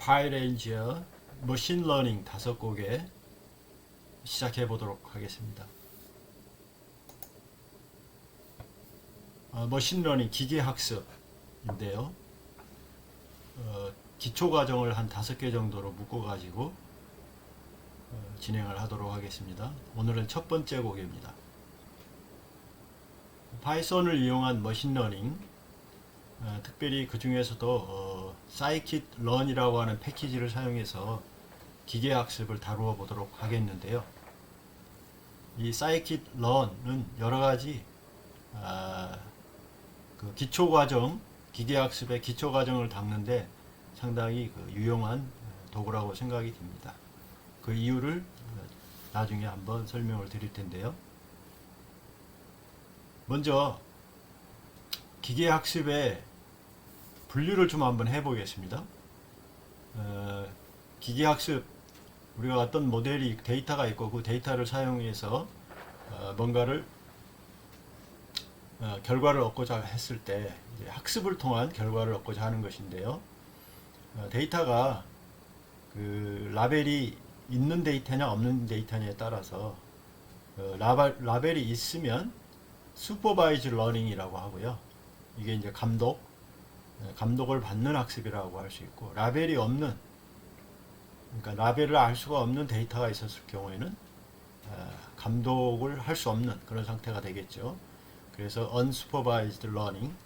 파이레인지어 머신러닝 5곡에 시작해 보도록 하겠습니다. 머신러닝 기계학습인데요. 기초과정을 한 5개 정도로 묶어가지고 진행을 하도록 하겠습니다. 오늘은 첫 번째 곡입니다. 파이썬을 이용한 머신러닝, 특별히 그 중에서도 scikit-learn이라고 하는 패키지를 사용해서 기계학습을 다루어 보도록 하겠는데요. 이 scikit-learn은 여러가지 그 기초과정, 기계학습의 기초과정을 닦는데 상당히 유용한 도구라고 생각이 듭니다. 그 이유를 나중에 한번 설명을 드릴 텐데요. 먼저 기계학습의 분류를 좀 한번 해보겠습니다. 기계학습, 우리가 어떤 모델이 데이터가 있고 그 데이터를 사용해서 뭔가를 결과를 얻고자 했을 때 이제 학습을 통한 결과를 얻고자 하는 것인데요. 데이터가 그 라벨이 있는 데이터냐 없는 데이터냐에 따라서 라벨이 있으면 슈퍼바이즈 러닝이라고 하고요. 이게 이제 감독을 받는 학습이라고 할 수 있고, 라벨이 없는, 그러니까 라벨을 알 수가 없는 데이터가 있었을 경우에는 감독을 할 수 없는 그런 상태가 되겠죠. 그래서 unsupervised learning,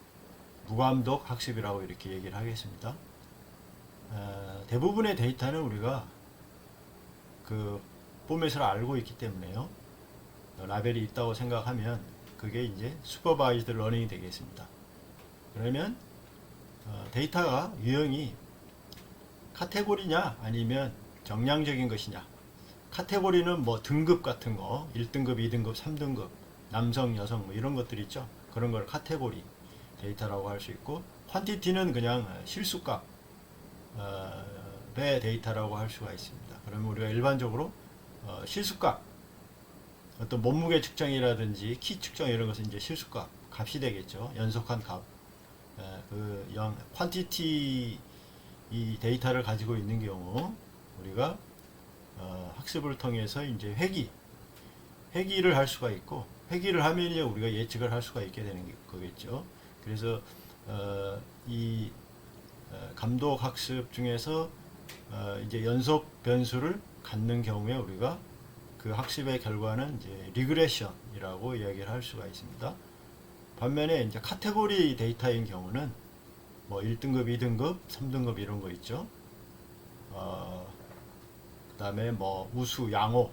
무감독 학습이라고 이렇게 얘기를 하겠습니다. 대부분의 데이터는 우리가 그 포맷을 알고 있기 때문에요. 라벨이 있다고 생각하면 그게 이제 supervised learning이 되겠습니다. 그러면 데이터가 유형이 카테고리냐 아니면 정량적인 것이냐. 카테고리는 뭐 등급 같은 거, 1등급, 2등급, 3등급, 남성, 여성 뭐 이런 것들 있죠. 그런 걸 카테고리 데이터라고 할 수 있고, 퀀티티는 그냥 실수값의 데이터라고 할 수가 있습니다. 그러면 우리가 일반적으로 실수값, 어떤 몸무게 측정이라든지 키 측정 이런 것은 이제 실수값, 값이 되겠죠. 연속한 값. 퀀티티 이 데이터를 가지고 있는 경우 우리가 학습을 통해서 이제 회귀를 할 수가 있고, 회귀를 하면 이제 우리가 예측을 할 수가 있게 되는 거겠죠. 그래서 이 감독 학습 중에서 이제 연속 변수를 갖는 경우에 우리가 그 학습의 결과는 이제 리그레션이라고 이야기를 할 수가 있습니다. 반면에 이제 카테고리 데이터인 경우는 뭐 1등급, 2등급, 3등급 이런 거 있죠. 그 다음에 뭐 우수, 양호,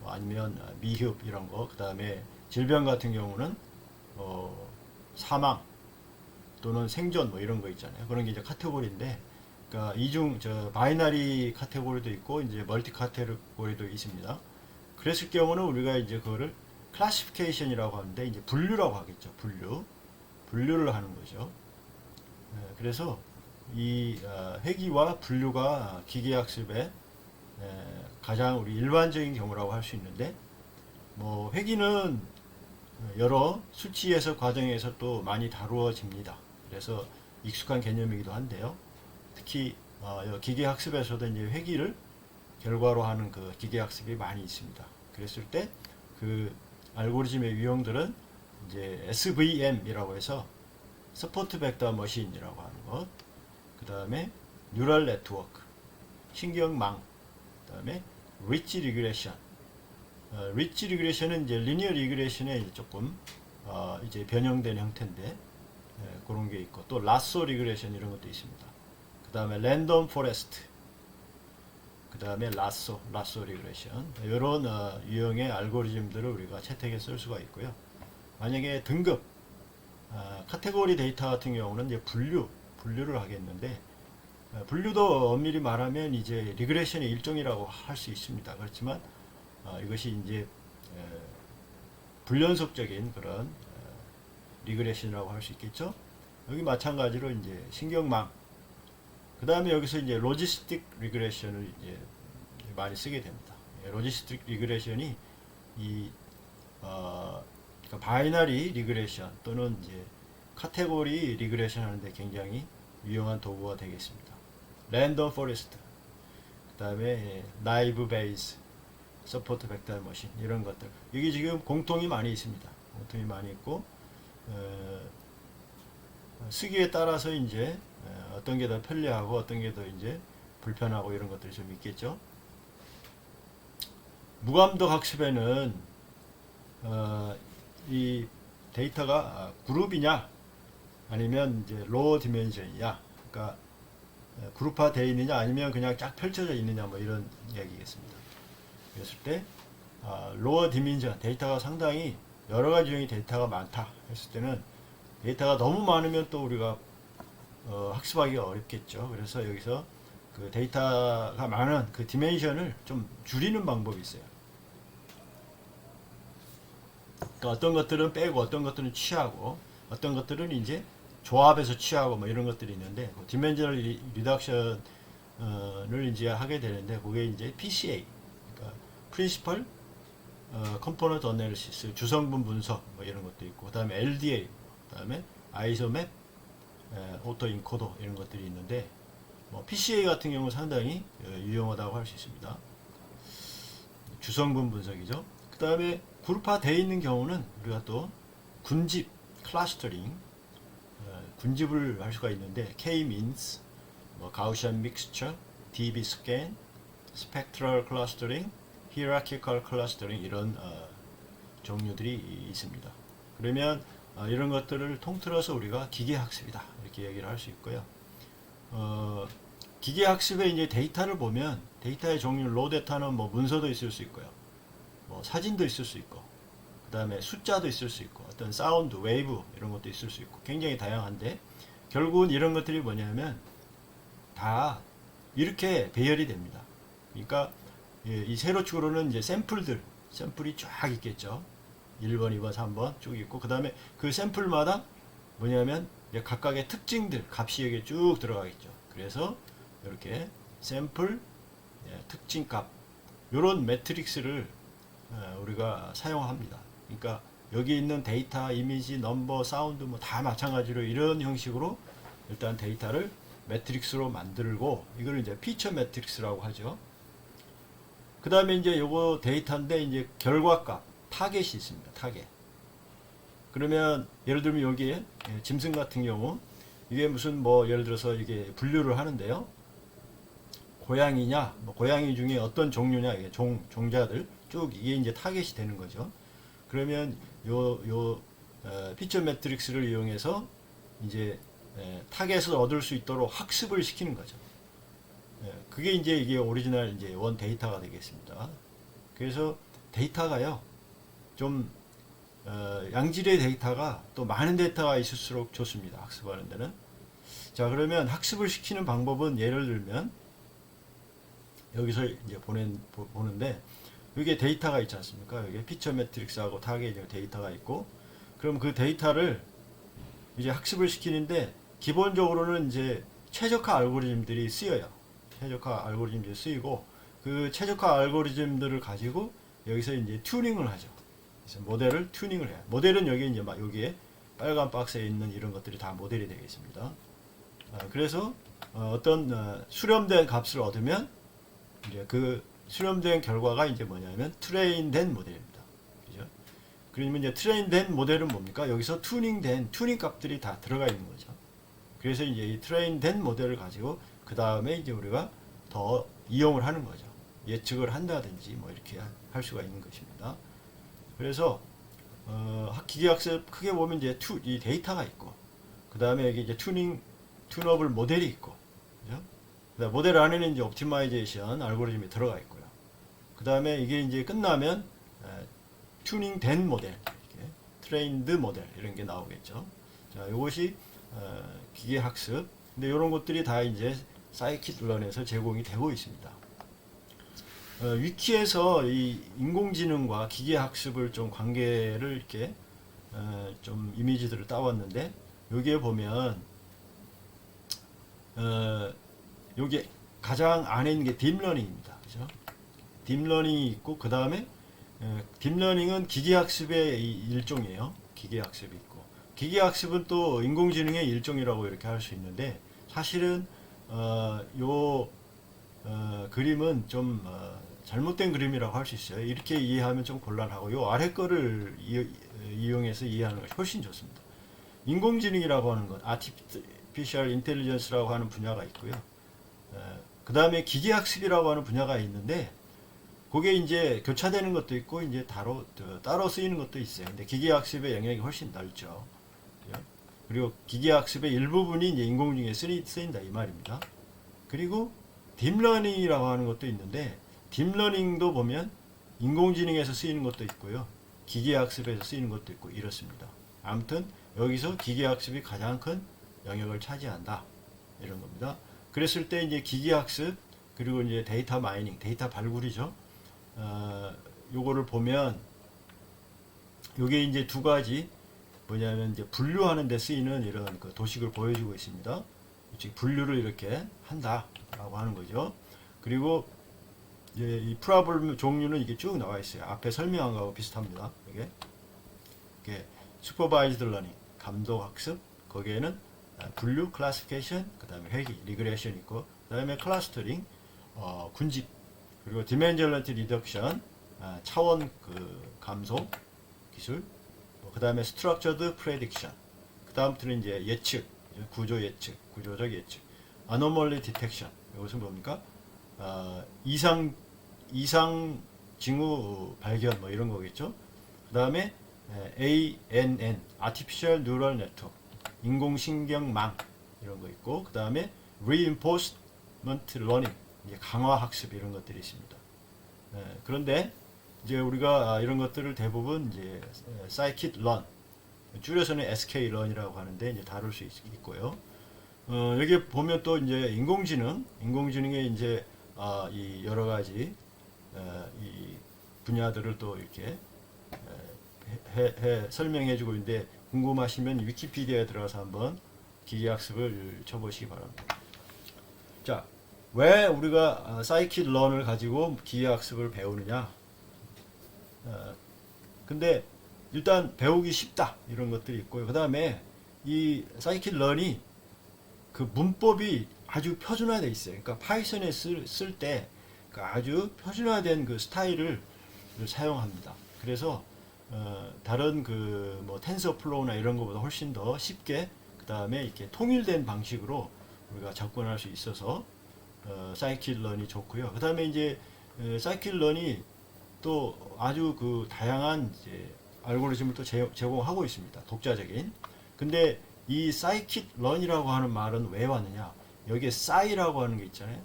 아니면 미흡 이런 거, 그 다음에 질병 같은 경우는 사망 또는 생존 뭐 이런 거 있잖아요. 그런 게 이제 카테고리인데, 그러니까 바이너리 카테고리도 있고 이제 멀티 카테고리도 있습니다. 그랬을 경우는 우리가 이제 그거를 클래시피케이션이라고 하는데 이제 분류라고 하겠죠. 분류를 하는 거죠. 그래서 이 회귀와 분류가 기계학습의 가장 우리 일반적인 경우라고 할 수 있는데, 뭐 회귀는 여러 수치 해석 과정에서 또 많이 다루어집니다. 그래서 익숙한 개념이기도 한데요. 특히 기계학습에서도 이제 회귀를 결과로 하는 그 기계학습이 많이 있습니다. 그랬을 때 그 알고리즘의 유형들은 이제 SVM이라고 해서 서포트 벡터 머신이라고 하는 것, 그 다음에 뉴럴 네트워크, 신경망, 그 다음에 리치 리그레션. 리치 리그레션은 이제 리니어 리그레션에 조금 이제 변형된 형태인데, 그런 게 있고, 또 라소 리그레션 이런 것도 있습니다. 그 다음에 랜덤 포레스트, 그 다음에 라소 리그레션, 이런 유형의 알고리즘들을 우리가 채택해 쓸 수가 있고요. 만약에 등급, 카테고리 데이터 같은 경우는 이제 분류를 하겠는데, 분류도 엄밀히 말하면 이제 리그레션의 일종이라고 할 수 있습니다. 그렇지만 이것이 이제 불연속적인 그런 리그레션이라고 할 수 있겠죠. 여기 마찬가지로 이제 신경망, 그 다음에 여기서 이제 로지스틱 리그레션을 이제 많이 쓰게 됩니다. 로지스틱 리그레션이 그러니까 바이너리 리그레션 또는 이제 카테고리 리그레션 하는데 굉장히 유용한 도구가 되겠습니다. 랜덤 포레스트, 그 다음에 나이브 베이스, 서포트 벡터 머신, 이런 것들. 이게 지금 공통이 많이 있습니다. 공통이 많이 있고, 쓰기에 따라서 이제 어떤 게 더 편리하고 어떤 게 더 이제 불편하고 이런 것들이 좀 있겠죠. 무감독 학습에는 이 데이터가 그룹이냐 아니면 이제 로어 디멘션이냐, 그러니까 그룹화 되어 있느냐 아니면 그냥 쫙 펼쳐져 있느냐, 뭐 이런 이야기겠습니다. 그랬을 때 로어 디멘션, 데이터가 상당히 여러 가지 종의 데이터가 많다 했을 때는, 데이터가 너무 많으면 또 우리가 학습하기가 어렵겠죠. 그래서 여기서 그 데이터가 많은 그 디멘션을 좀 줄이는 방법이 있어요. 그러니까 어떤 것들은 빼고 어떤 것들은 취하고 어떤 것들은 이제 조합해서 취하고 뭐 이런 것들이 있는데, 그 디멘셔널 리덕션을 이제 하게 되는데, 그게 이제 PCA, 그러니까 Principal Component Analysis, 주성분 분석 뭐 이런 것도 있고, 그 다음에 LDA, 그 다음에 아이소맵, 오토 인코더 이런 것들이 있는데, 뭐 PCA 같은 경우 상당히 유용하다고 할 수 있습니다. 주성분 분석이죠. 그 다음에 그룹화 되어 있는 경우는 우리가 또 군집, 클러스터링, 군집을 할 수가 있는데, K-means, 뭐 Gaussian mixture, DB-scan, spectral clustering, hierarchical clustering, 이런 종류들이 있습니다. 그러면 이런 것들을 통틀어서 우리가 기계학습이다 이렇게 얘기를 할 수 있고요. 기계학습에 이제 데이터를 보면, 데이터의 종류, 로 데이터는 뭐 문서도 있을 수 있고요, 뭐 사진도 있을 수 있고, 그 다음에 숫자도 있을 수 있고, 어떤 사운드, 웨이브 이런 것도 있을 수 있고, 굉장히 다양한데, 결국은 이런 것들이 뭐냐면 다 이렇게 배열이 됩니다. 그러니까 이 세로축으로는 이제 샘플이 쫙 있겠죠. 1번, 2번, 3번 쭉 있고, 그 다음에 그 샘플마다 뭐냐면 이제 각각의 특징들, 값이 여기에 쭉 들어가겠죠. 그래서 이렇게 샘플, 특징 값, 이런 매트릭스를 우리가 사용합니다. 그러니까 여기 있는 데이터, 이미지, 넘버, 사운드 뭐 다 마찬가지로 이런 형식으로 일단 데이터를 매트릭스로 만들고, 이걸 이제 피처 매트릭스라고 하죠. 그 다음에 이제 요거 데이터인데 이제 결과값, 타겟이 있습니다. 타겟. 그러면 예를 들면 여기에 짐승 같은 경우, 이게 무슨 뭐 예를 들어서 이게 분류를 하는데요. 고양이냐, 뭐 고양이 중에 어떤 종류냐, 이게 종자들 쭉 이게 이제 타겟이 되는 거죠. 그러면 피처 매트릭스를 이용해서 이제 타겟을 얻을 수 있도록 학습을 시키는 거죠. 그게 이제 이게 오리지널 이제 원 데이터가 되겠습니다. 그래서 데이터가요, 좀 양질의 데이터가 또 많은 데이터가 있을수록 좋습니다. 학습하는 데는. 자, 그러면 학습을 시키는 방법은 예를 들면 여기서 이제 보는데, 여기에 데이터가 있지 않습니까? 여기에 피처 매트릭스하고 타겟 데이터가 있고, 그럼 그 데이터를 이제 학습을 시키는데, 기본적으로는 이제 최적화 알고리즘들이 쓰여요. 최적화 알고리즘들이 쓰이고, 그 최적화 알고리즘들을 가지고 여기서 이제 튜닝을 하죠. 그래서 모델을 튜닝을 해요. 모델은 여기 이제 막 여기에 빨간 박스에 있는 이런 것들이 다 모델이 되겠습니다. 그래서 어떤 수렴된 값을 얻으면 이제 그 수렴된 결과가 이제 뭐냐면 트레인된 모델입니다. 그죠? 그러면 이제 트레인된 모델은 뭡니까? 여기서 튜닝된 튜닝 값들이 다 들어가 있는 거죠. 그래서 이제 이 트레인된 모델을 가지고 그 다음에 이제 우리가 더 이용을 하는 거죠. 예측을 한다든지 뭐 이렇게 할 수가 있는 것입니다. 그래서 기계학습 크게 보면 이제 이 데이터가 있고, 그 다음에 여기 이제 튜너블 모델이 있고, 그죠? 그다음 모델 안에는 이제 옵티마이제이션 알고리즘이 들어가 있고요. 그 다음에 이게 이제 끝나면 튜닝된 모델, 이렇게 트레인드 모델 이런 게 나오겠죠. 자, 이것이 기계학습. 근데 이런 것들이 다 이제 사이킷런에서 제공이 되고 있습니다. 위키에서 이 인공지능과 기계학습을 좀 관계를 이렇게 좀 이미지들을 따왔는데, 여기에 보면 여기 가장 안에 있는 게 딥러닝입니다. 그죠? 딥러닝이 있고, 그 다음에 딥러닝은 기계학습의 일종이에요. 기계학습이 있고, 기계학습은 또 인공지능의 일종이라고 이렇게 할 수 있는데, 사실은 요 그림은 좀 잘못된 그림이라고 할 수 있어요. 이렇게 이해하면 좀 곤란하고 요 아래 거를 이용해서 이해하는 것이 훨씬 좋습니다. 인공지능이라고 하는 것, Artificial Intelligence라고 하는 분야가 있고요. 그 다음에 기계학습이라고 하는 분야가 있는데 그게 이제 교차되는 것도 있고 이제 따로 쓰이는 것도 있어요. 근데 기계학습의 영역이 훨씬 넓죠. 그리고 기계학습의 일부분이 이제 인공지능에 쓰인다 이 말입니다. 그리고 딥러닝이라고 하는 것도 있는데 딥러닝도 보면 인공지능에서 쓰이는 것도 있고요. 기계학습에서 쓰이는 것도 있고 이렇습니다. 아무튼 여기서 기계학습이 가장 큰 영역을 차지한다. 이런 겁니다. 그랬을 때 이제 기계학습 그리고 이제 데이터 마이닝, 데이터 발굴이죠. 요거를 보면 요게 이제 두 가지 뭐냐면 이제 분류하는 데 쓰이는 이런 그 도식을 보여주고 있습니다. 즉 분류를 이렇게 한다라고 하는 거죠. 그리고 이제 이 프로블럼 종류는 이게 쭉 나와 있어요. 앞에 설명한 거하고 비슷합니다. 이게 슈퍼바이즈드 러닝, 감독 학습, 거기에는 분류, 클래시피케이션, 그다음에 회귀, 리그레션 있고, 그다음에 클러스터링, 군집, 그리고 디멘저널티 리덕션, 차원 그 감소 기술, 그다음에 스트럭처드 프레딕션, 그다음부터는 이제 예측, 구조 예측, 구조적 예측, 아노멀리 디텍션. 이것은 뭡니까? 이상 징후 발견 뭐 이런 거겠죠. 그다음에 ANN, Artificial Neural Network, 인공신경망 이런 거 있고, 그다음에 Reinforcement Learning, 이제 강화 학습 이런 것들이 있습니다. 그런데 이제 우리가 이런 것들을 대부분 이제 Scikit-learn, 줄여서는 SK-learn이라고 하는데 이제 다룰 수 있고요. 여기 보면 또 이제 인공지능의 이제 이 여러 가지 이 분야들을 또 이렇게 설명해주고 있는데 궁금하시면 위키피디아에 들어가서 한번 기계학습을 쳐보시기 바랍니다. 자, 왜 우리가 사이킷-런을 가지고 기계학습을 배우느냐? 근데 일단 배우기 쉽다 이런 것들이 있고요. 그 다음에 이 사이킷-런이 그 문법이 아주 표준화되어 있어요. 그러니까 파이썬에 쓸 때 아주 표준화된 그 스타일을 사용합니다. 그래서 다른 그 뭐 텐서플로우나 이런 것보다 훨씬 더 쉽게 그 다음에 이렇게 통일된 방식으로 우리가 접근할 수 있어서 사이킷-런이 좋고요. 그 다음에 이제 사이킷-런이 또 아주 그 다양한 이제 알고리즘을 또 제공하고 있습니다. 독자적인. 근데 이 사이킷-런이라고 하는 말은 왜 왔느냐? 여기에 사이라고 하는 게 있잖아요.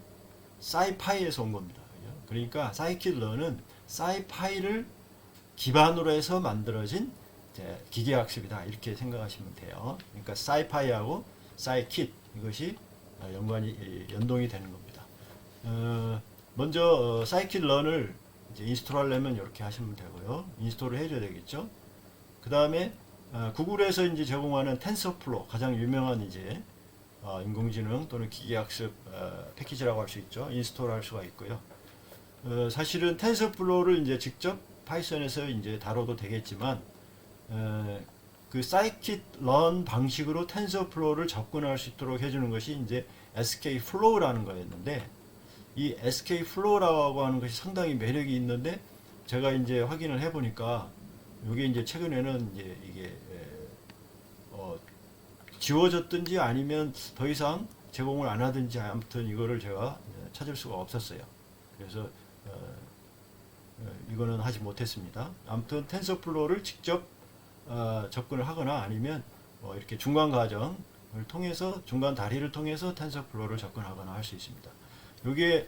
사이파이에서 온 겁니다. 그러니까 사이킷-런은 사이파이를 기반으로 해서 만들어진 기계학습이다 이렇게 생각하시면 돼요. 그러니까 사이파이하고 사이킷 이것이 연동이 되는 겁니다. 먼저 사이킷-런을 이제 인스톨하려면 이렇게 하시면 되고요. 인스톨을 해줘야 되겠죠. 그 다음에 구글에서 이제 제공하는 텐서플로 가장 유명한 이제 인공지능 또는 기계학습 패키지라고 할 수 있죠. 인스톨할 수가 있고요. 사실은 텐서플로우를 이제 직접 파이썬에서 이제 다뤄도 되겠지만 그 사이킷-런 방식으로 텐서플로우를 접근할 수 있도록 해주는 것이 이제 skflow라는 거였는데 이 skflow라고 하는 것이 상당히 매력이 있는데 제가 이제 확인을 해보니까 이게 이제 최근에는 이제 이게 지워졌든지 아니면 더 이상 제공을 안 하든지 아무튼 이거를 제가 찾을 수가 없었어요. 그래서 이거는 하지 못했습니다. 아무튼 텐서플로우를 직접 접근을 하거나 아니면 이렇게 중간 과정을 통해서 중간 다리를 통해서 텐서플로우를 접근하거나 할 수 있습니다. 이게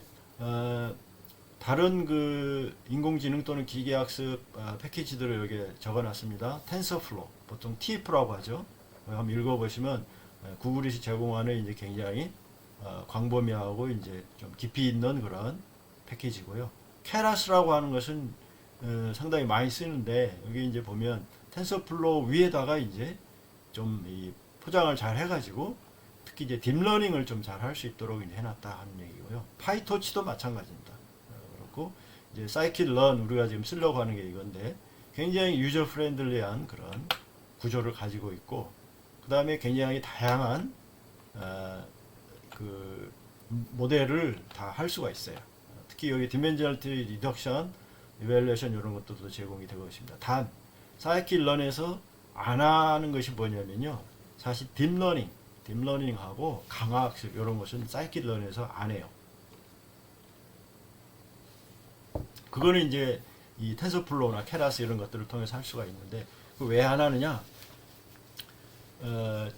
다른 그 인공지능 또는 기계학습 패키지들을 여기에 적어놨습니다. 텐서플로우, 보통 TF라고 하죠. 한번 읽어보시면 구글이 제공하는 이제 굉장히 광범위하고 이제 좀 깊이 있는 그런 패키지고요. 케라스라고 하는 것은 상당히 많이 쓰는데 여기 이제 보면 텐서플로우 위에다가 이제 좀 이 포장을 잘 해가지고 특히 이제 딥러닝을 좀 잘 할 수 있도록 이제 해놨다 하는 얘기고요. 파이토치도 마찬가지입니다. 그렇고 이제 사이킷-런 우리가 지금 쓰려고 하는 게 이건데 굉장히 유저 프렌들리한 그런 구조를 가지고 있고 그 다음에 굉장히 다양한 그 모델을 다 할 수가 있어요. 특히 여기 디멘저널티 리덕션, 이밸루에이션 이런 것들도 제공이 되고 있습니다. 단 사이클런에서 안 하는 것이 뭐냐면요. 사실 딥러닝하고 강화학습 이런 것은 사이클런에서 안 해요. 그거는 이제 이 텐서플로우나 케라스 이런 것들을 통해서 할 수가 있는데 왜 안 하느냐?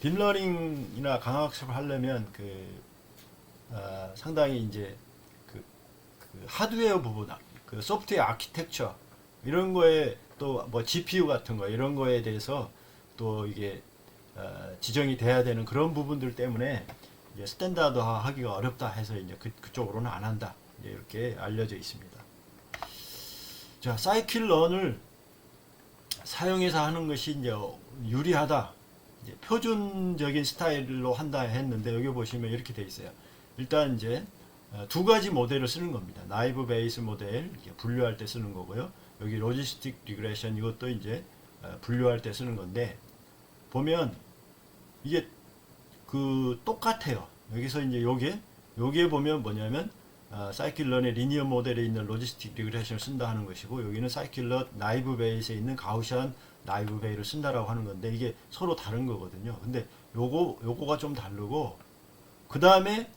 딥러닝이나 강화학습을 하려면 상당히 이제 그 하드웨어 부분, 그 소프트웨어 아키텍처 이런 거에 또 뭐 GPU 같은 거 이런 거에 대해서 또 이게 지정이 돼야 되는 그런 부분들 때문에 이제 스탠다드화 하기가 어렵다 해서 이제 그쪽으로는 안 한다. 이제 이렇게 알려져 있습니다. 자, 사이클런을 사용해서 하는 것이 이제 유리하다. 이제 표준적인 스타일로 한다 했는데 여기 보시면 이렇게 돼 있어요. 일단 이제 두 가지 모델을 쓰는 겁니다. 나이브 베이스 모델 분류할 때 쓰는 거고요. 여기 로지스틱 리그레션 이것도 이제 분류할 때 쓰는 건데 보면 이게 똑같아요. 여기서 이제 요게 보면 뭐냐면 사이클런의 리니어 모델에 있는 로지스틱 리그레션을 쓴다 하는 것이고 여기는 사이클런 나이브 베이스에 있는 가우시안 나이브 베이를 쓴다라고 하는 건데 이게 서로 다른 거거든요. 근데 요거가 좀 다르고 그 다음에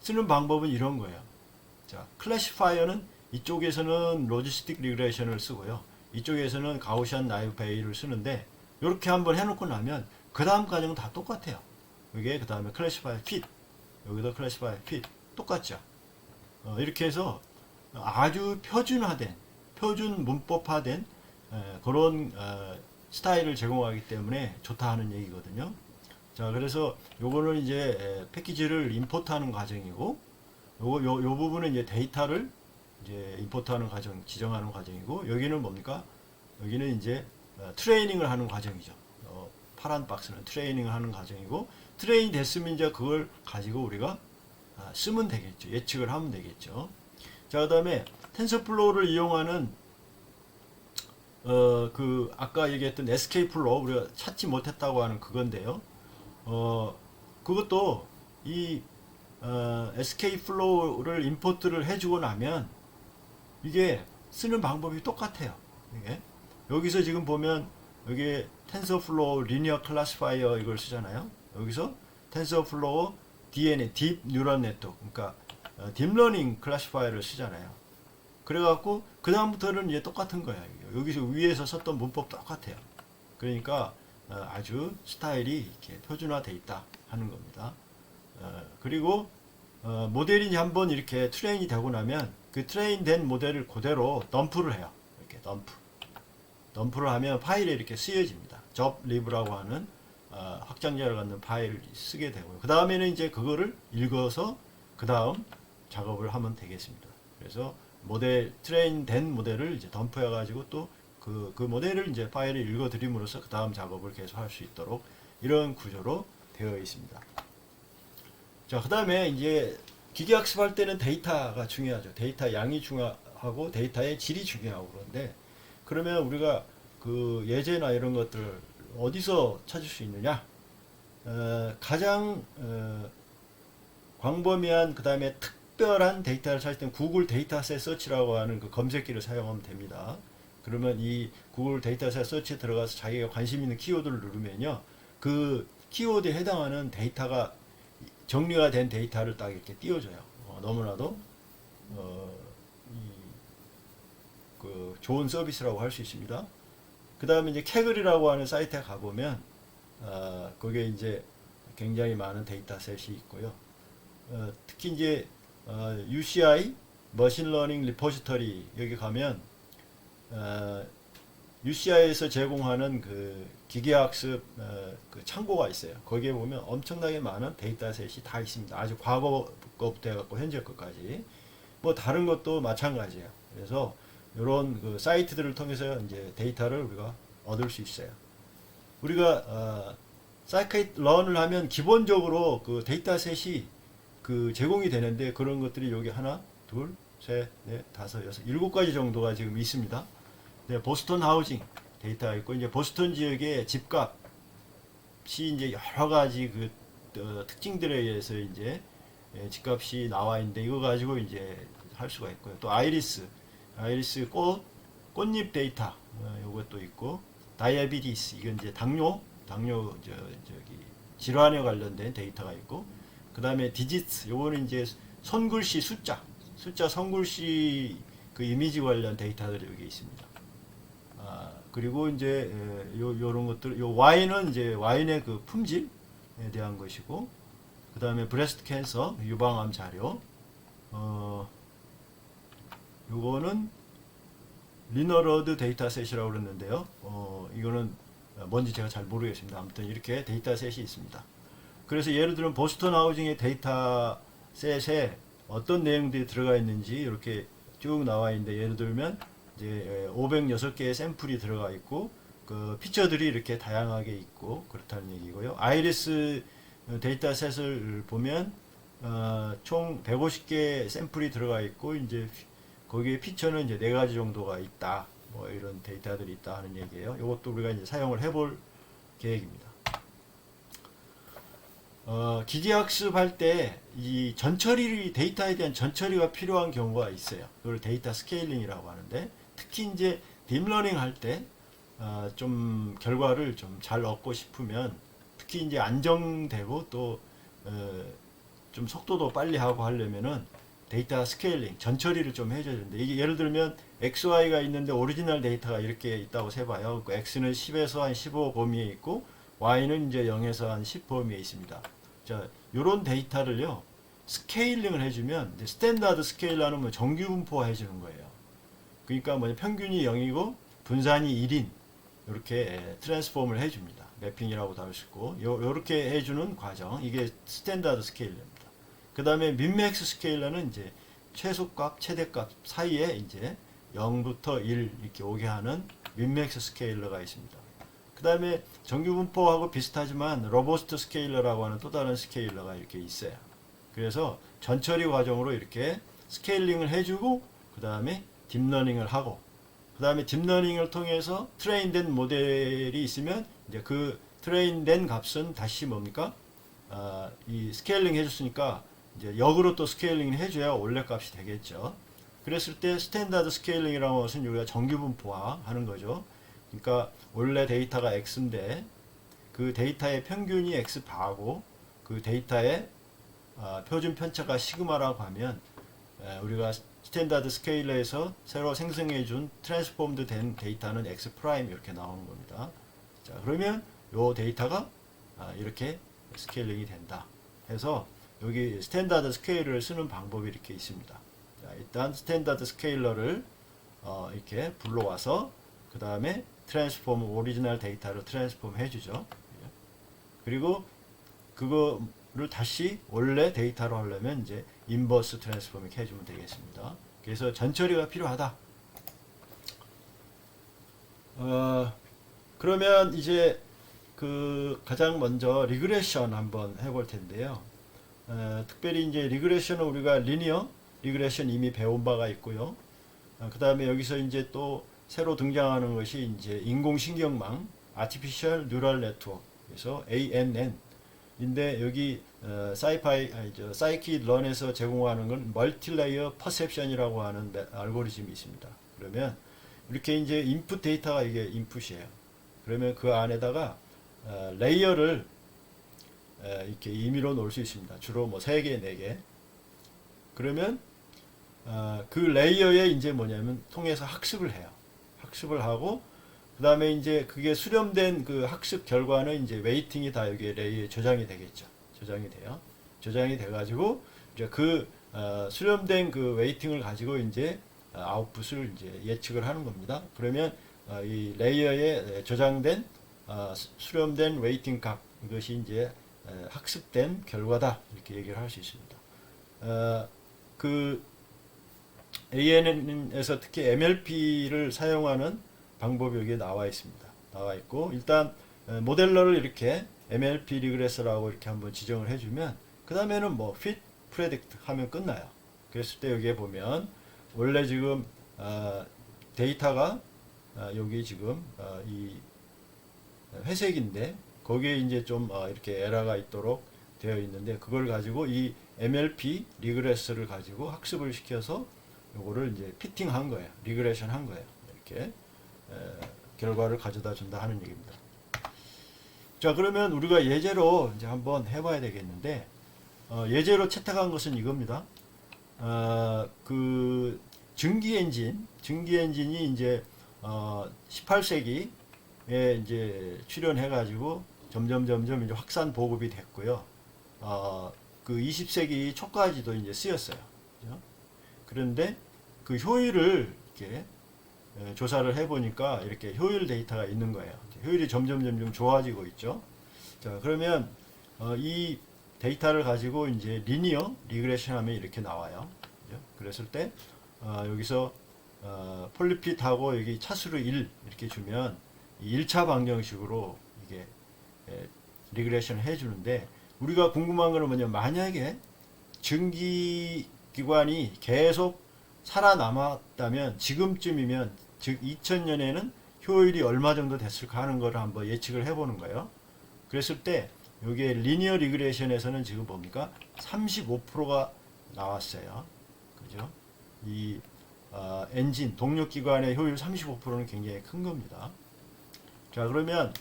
쓰는 방법은 이런 거예요. 자, 클래시파이어는 이쪽에서는 로지스틱 리그레션을 쓰고요. 이쪽에서는 가우시안 나이브 베이를 쓰는데 이렇게 한번 해놓고 나면 그 다음 과정은 다 똑같아요. 이게 그 다음에 클래시파이어 핏, 여기도 클래시파이어 핏 똑같죠. 이렇게 해서 아주 표준 문법화된 그런 스타일을 제공하기 때문에 좋다 하는 얘기거든요. 자, 그래서 요거는 이제 패키지를 임포트하는 과정이고, 요 부분은 이제 데이터를 이제 임포트하는 과정, 지정하는 과정이고, 여기는 뭡니까? 여기는 이제 트레이닝을 하는 과정이죠. 파란 박스는 트레이닝을 하는 과정이고, 트레이닝 됐으면 이제 그걸 가지고 우리가 쓰면 되겠죠. 예측을 하면 되겠죠. 자, 그 다음에 텐서플로우를 이용하는 아까 얘기했던 SK 플로우 우리가 찾지 못했다고 하는 그건데요. 그것도 이 SK 플로우를 임포트를 해주고 나면 이게 쓰는 방법이 똑같아요. 이게 여기서 지금 보면 여기 텐서플로우 리니어 클래시파이어 이걸 쓰잖아요. 여기서 텐서플로우 DNA 딥 뉴럴 네트워크 그러니까 딥러닝 클래시파이어를 쓰잖아요. 그래갖고 그 다음부터는 이제 똑같은 거야. 여기서 위에서 썼던 문법 똑같아요. 그러니까 아주 스타일이 이렇게 표준화돼 있다 하는 겁니다. 그리고 모델이 한번 이렇게 트레인이 되고 나면 그 트레인된 모델을 그대로 덤프를 해요. 이렇게 덤프를 하면 파일에 이렇게 쓰여집니다. 접리브라고 하는 확장자를 갖는 파일을 쓰게 되고요. 그 다음에는 이제 그거를 읽어서 그 다음 작업을 하면 되겠습니다. 그래서 트레인된 모델을 이제 덤프해 가지고 또 그 모델을 이제 파일을 읽어 드림으로써 그 다음 작업을 계속 할 수 있도록 이런 구조로 되어 있습니다. 자, 그 다음에 이제 기계학습할 때는 데이터가 중요하죠. 데이터 양이 중요하고 데이터의 질이 중요하고 그런데 그러면 우리가 그 예제나 이런 것들 어디서 찾을 수 있느냐? 가장 광범위한 그 다음에 특별한 데이터를 찾을 때는 구글 데이터셋 서치라고 하는 그 검색기를 사용하면 됩니다. 그러면 이 구글 데이터셋 서치에 들어가서 자기가 관심 있는 키워드를 누르면요, 그 키워드에 해당하는 데이터가 정리가 된 데이터를 딱 이렇게 띄워줘요. 너무나도 좋은 서비스라고 할 수 있습니다. 그 다음에 이제 캐글이라고 하는 사이트에 가보면 거기에 이제 굉장히 많은 데이터셋이 있고요. 특히 이제 UCI 머신러닝 리포지터리 여기 가면 UCI에서 제공하는 그 기계학습 그 창고가 있어요. 거기에 보면 엄청나게 많은 데이터셋이 다 있습니다. 아주 과거 것부터 해갖고 현재 것까지 뭐 다른 것도 마찬가지예요. 그래서 이런 그 사이트들을 통해서 이제 데이터를 우리가 얻을 수 있어요. 우리가 사이클런을 하면 기본적으로 그 데이터셋이 그 제공이 되는데 그런 것들이 여기 하나, 둘, 셋, 넷, 다섯, 여섯, 7가지 정도가 지금 있습니다. 네, 보스턴 하우징 데이터가 있고 이제 보스턴 지역의 집값이 이제 여러 가지 그 특징들에 의해서 이제 집값이 나와 있는데 이거 가지고 이제 할 수가 있고요. 또 아이리스 꽃잎 데이터 요것도 있고 다이아비티스 이건 이제 당뇨 저기 질환에 관련된 데이터가 있고 그 다음에 디지트 요거는 이제 손글씨 숫자 손글씨 그 이미지 관련 데이터들이 여기 있습니다. 그리고 이제 요런 것들 요 와인은 이제 와인의 그 품질에 대한 것이고 그 다음에 브레스트 캔서 유방암 자료 요거는 리너러드 데이터셋이라고 그랬는데요. 이거는 뭔지 제가 잘 모르겠습니다. 아무튼 이렇게 데이터셋이 있습니다. 그래서 예를 들면 보스턴 하우징의 데이터셋에 어떤 내용들이 들어가 있는지 이렇게 쭉 나와 있는데 예를 들면 이제 506개의 샘플이 들어가 있고 그 피처들이 이렇게 다양하게 있고 그렇다는 얘기고요. 아이리스 데이터셋을 보면 총 150개 샘플이 들어가 있고 이제 거기에 피처는 이제 4가지 정도가 있다. 뭐 이런 데이터들이 있다 하는 얘기예요. 이것도 우리가 이제 사용을 해볼 계획입니다. 기계학습할 때 이 전처리 데이터에 대한 전처리가 필요한 경우가 있어요. 그걸 데이터 스케일링이라고 하는데 특히 이제 딥러닝 할 때 좀 결과를 좀 잘 얻고 싶으면 특히 이제 안정되고 또 좀 속도도 빨리 하고 하려면은 데이터 스케일링 전처리를 좀 해줘야 되는데 이게 예를 들면 XY가 있는데 오리지널 데이터가 이렇게 있다고 세봐요. 그 X는 10에서 한 15 범위에 있고 Y는 이제 0에서 한 10 범위에 있습니다. 자, 요런 데이터를요 스케일링을 해주면 스탠다드 스케일러는 뭐 정규 분포화 해주는 거예요. 그러니까 뭐냐 평균이 0이고 분산이 1인 이렇게 트랜스폼을 해줍니다. 매핑이라고도 할 수 있고 요렇게 해주는 과정 이게 스탠다드 스케일러입니다. 그 다음에 민맥스 스케일러는 이제 최소값 최대값 사이에 이제 0부터 1 이렇게 오게 하는 민맥스 스케일러가 있습니다. 그 다음에 정규 분포하고 비슷하지만 로버스트 스케일러라고 하는 또 다른 스케일러가 이렇게 있어요. 그래서 전처리 과정으로 이렇게 스케일링을 해주고 그 다음에 딥러닝을 하고 그 다음에 딥러닝을 통해서 트레인된 모델이 있으면 이제 그 트레인된 값은 다시 뭡니까? 이 스케일링 해줬으니까 이제 역으로 또 스케일링을 해줘야 원래 값이 되겠죠. 그랬을 때 스탠다드 스케일링이라는 것은 우리가 정규 분포화 하는 거죠. 그러니까 원래 데이터가 x인데 그 데이터의 평균이 x 바고 그 데이터의 표준 편차가 시그마라고 하면 우리가 스탠다드 스케일러에서 새로 생성해 준 트랜스폼드 된 데이터는 x 프라임 이렇게 나오는 겁니다. 자, 그러면 요 데이터가 이렇게 스케일링이 된다 해서 여기 스탠다드 스케일러를 쓰는 방법이 이렇게 있습니다. 자, 일단 스탠다드 스케일러를 이렇게 불러와서 그 다음에 트랜스폼 오리지널 데이터로 트랜스폼 해주죠. 그리고 그거를 다시 원래 데이터로 하려면 이제 인버스 트랜스폼 이렇게 해주면 되겠습니다. 그래서 전처리가 필요하다. 그러면 이제 그 가장 먼저 리그레션 한번 해볼 텐데요. 특별히 이제 리그레션은 우리가 리니어 리그레션 이미 배운 바가 있고요. 그 다음에 여기서 이제 또 새로 등장하는 것이 이제 인공신경망, Artificial Neural Network, 그래서 ANN. 인데 여기 사이키런에서 제공하는 건 멀티레이어 퍼셉션이라고 하는 알고리즘이 있습니다. 그러면 이렇게 이제 인풋 데이터가 이게 인풋이에요. 그러면 그 안에다가 레이어를 이렇게 임의로 놓을 수 있습니다. 주로 뭐 3개, 4개. 그러면 그 레이어에 이제 뭐냐면 통해서 학습을 해요. 학습을 하고 그 다음에 이제 그게 수렴된 그 학습 결과는 이제 웨이팅이 다 여기 레이어에 저장이 되겠죠. 저장이 돼요. 저장이 돼가지고 이제 그 수렴된 그 웨이팅을 가지고 이제 아웃풋을 이제 예측을 하는 겁니다. 그러면 이 레이어에 저장된 수렴된 웨이팅 값 이것이 이제 학습된 결과다 이렇게 얘기를 할 수 있습니다. 그 ANN에서 특히 MLP를 사용하는 방법이 여기에 나와 있습니다. 나와 있고 일단 모델러를 이렇게 MLP 리그레서라고 이렇게 한번 지정을 해주면 그 다음에는 뭐 fit, predict 하면 끝나요. 그랬을 때 여기에 보면 원래 지금 데이터가 여기 지금 이 회색인데 거기에 이제 좀 이렇게 에러가 있도록 되어 있는데 그걸 가지고 이 MLP 리그레서를 가지고 학습을 시켜서 요거를 이제 피팅한 거예요. 리그레션 한 거예요. 이렇게 결과를 가져다 준다 하는 얘기입니다. 자, 그러면 우리가 예제로 이제 한번 해봐야 되겠는데, 예제로 채택한 것은 이겁니다. 그 증기 엔진이 이제 18세기에 이제 출현해가지고 점점 이제 확산 보급이 됐고요. 그 20세기 초까지도 이제 쓰였어요. 그죠? 그런데 그 효율을 이렇게 조사를 해보니까 이렇게 효율 데이터가 있는 거예요. 효율이 점점 좋아지고 있죠. 자, 그러면 이 데이터를 가지고 이제 리니어 리그레션 하면 이렇게 나와요. 그죠? 그랬을 때 여기서 폴리핏하고 여기 차수를 1 이렇게 주면 1차 방정식으로 이게 리그레션을 해주는데, 우리가 궁금한 거는 뭐냐, 만약에 증기기관이 계속 살아남았다면 지금쯤이면, 즉 2000년에는 효율이 얼마 정도 됐을까 하는 걸 한번 예측을 해보는 거예요. 그랬을 때 이게 리니어 리그레션에서는 지금 뭡니까 35%가 나왔어요. 그죠? 이 엔진 동력기관의 효율 35%는 굉장히 큰 겁니다. 자, 그러면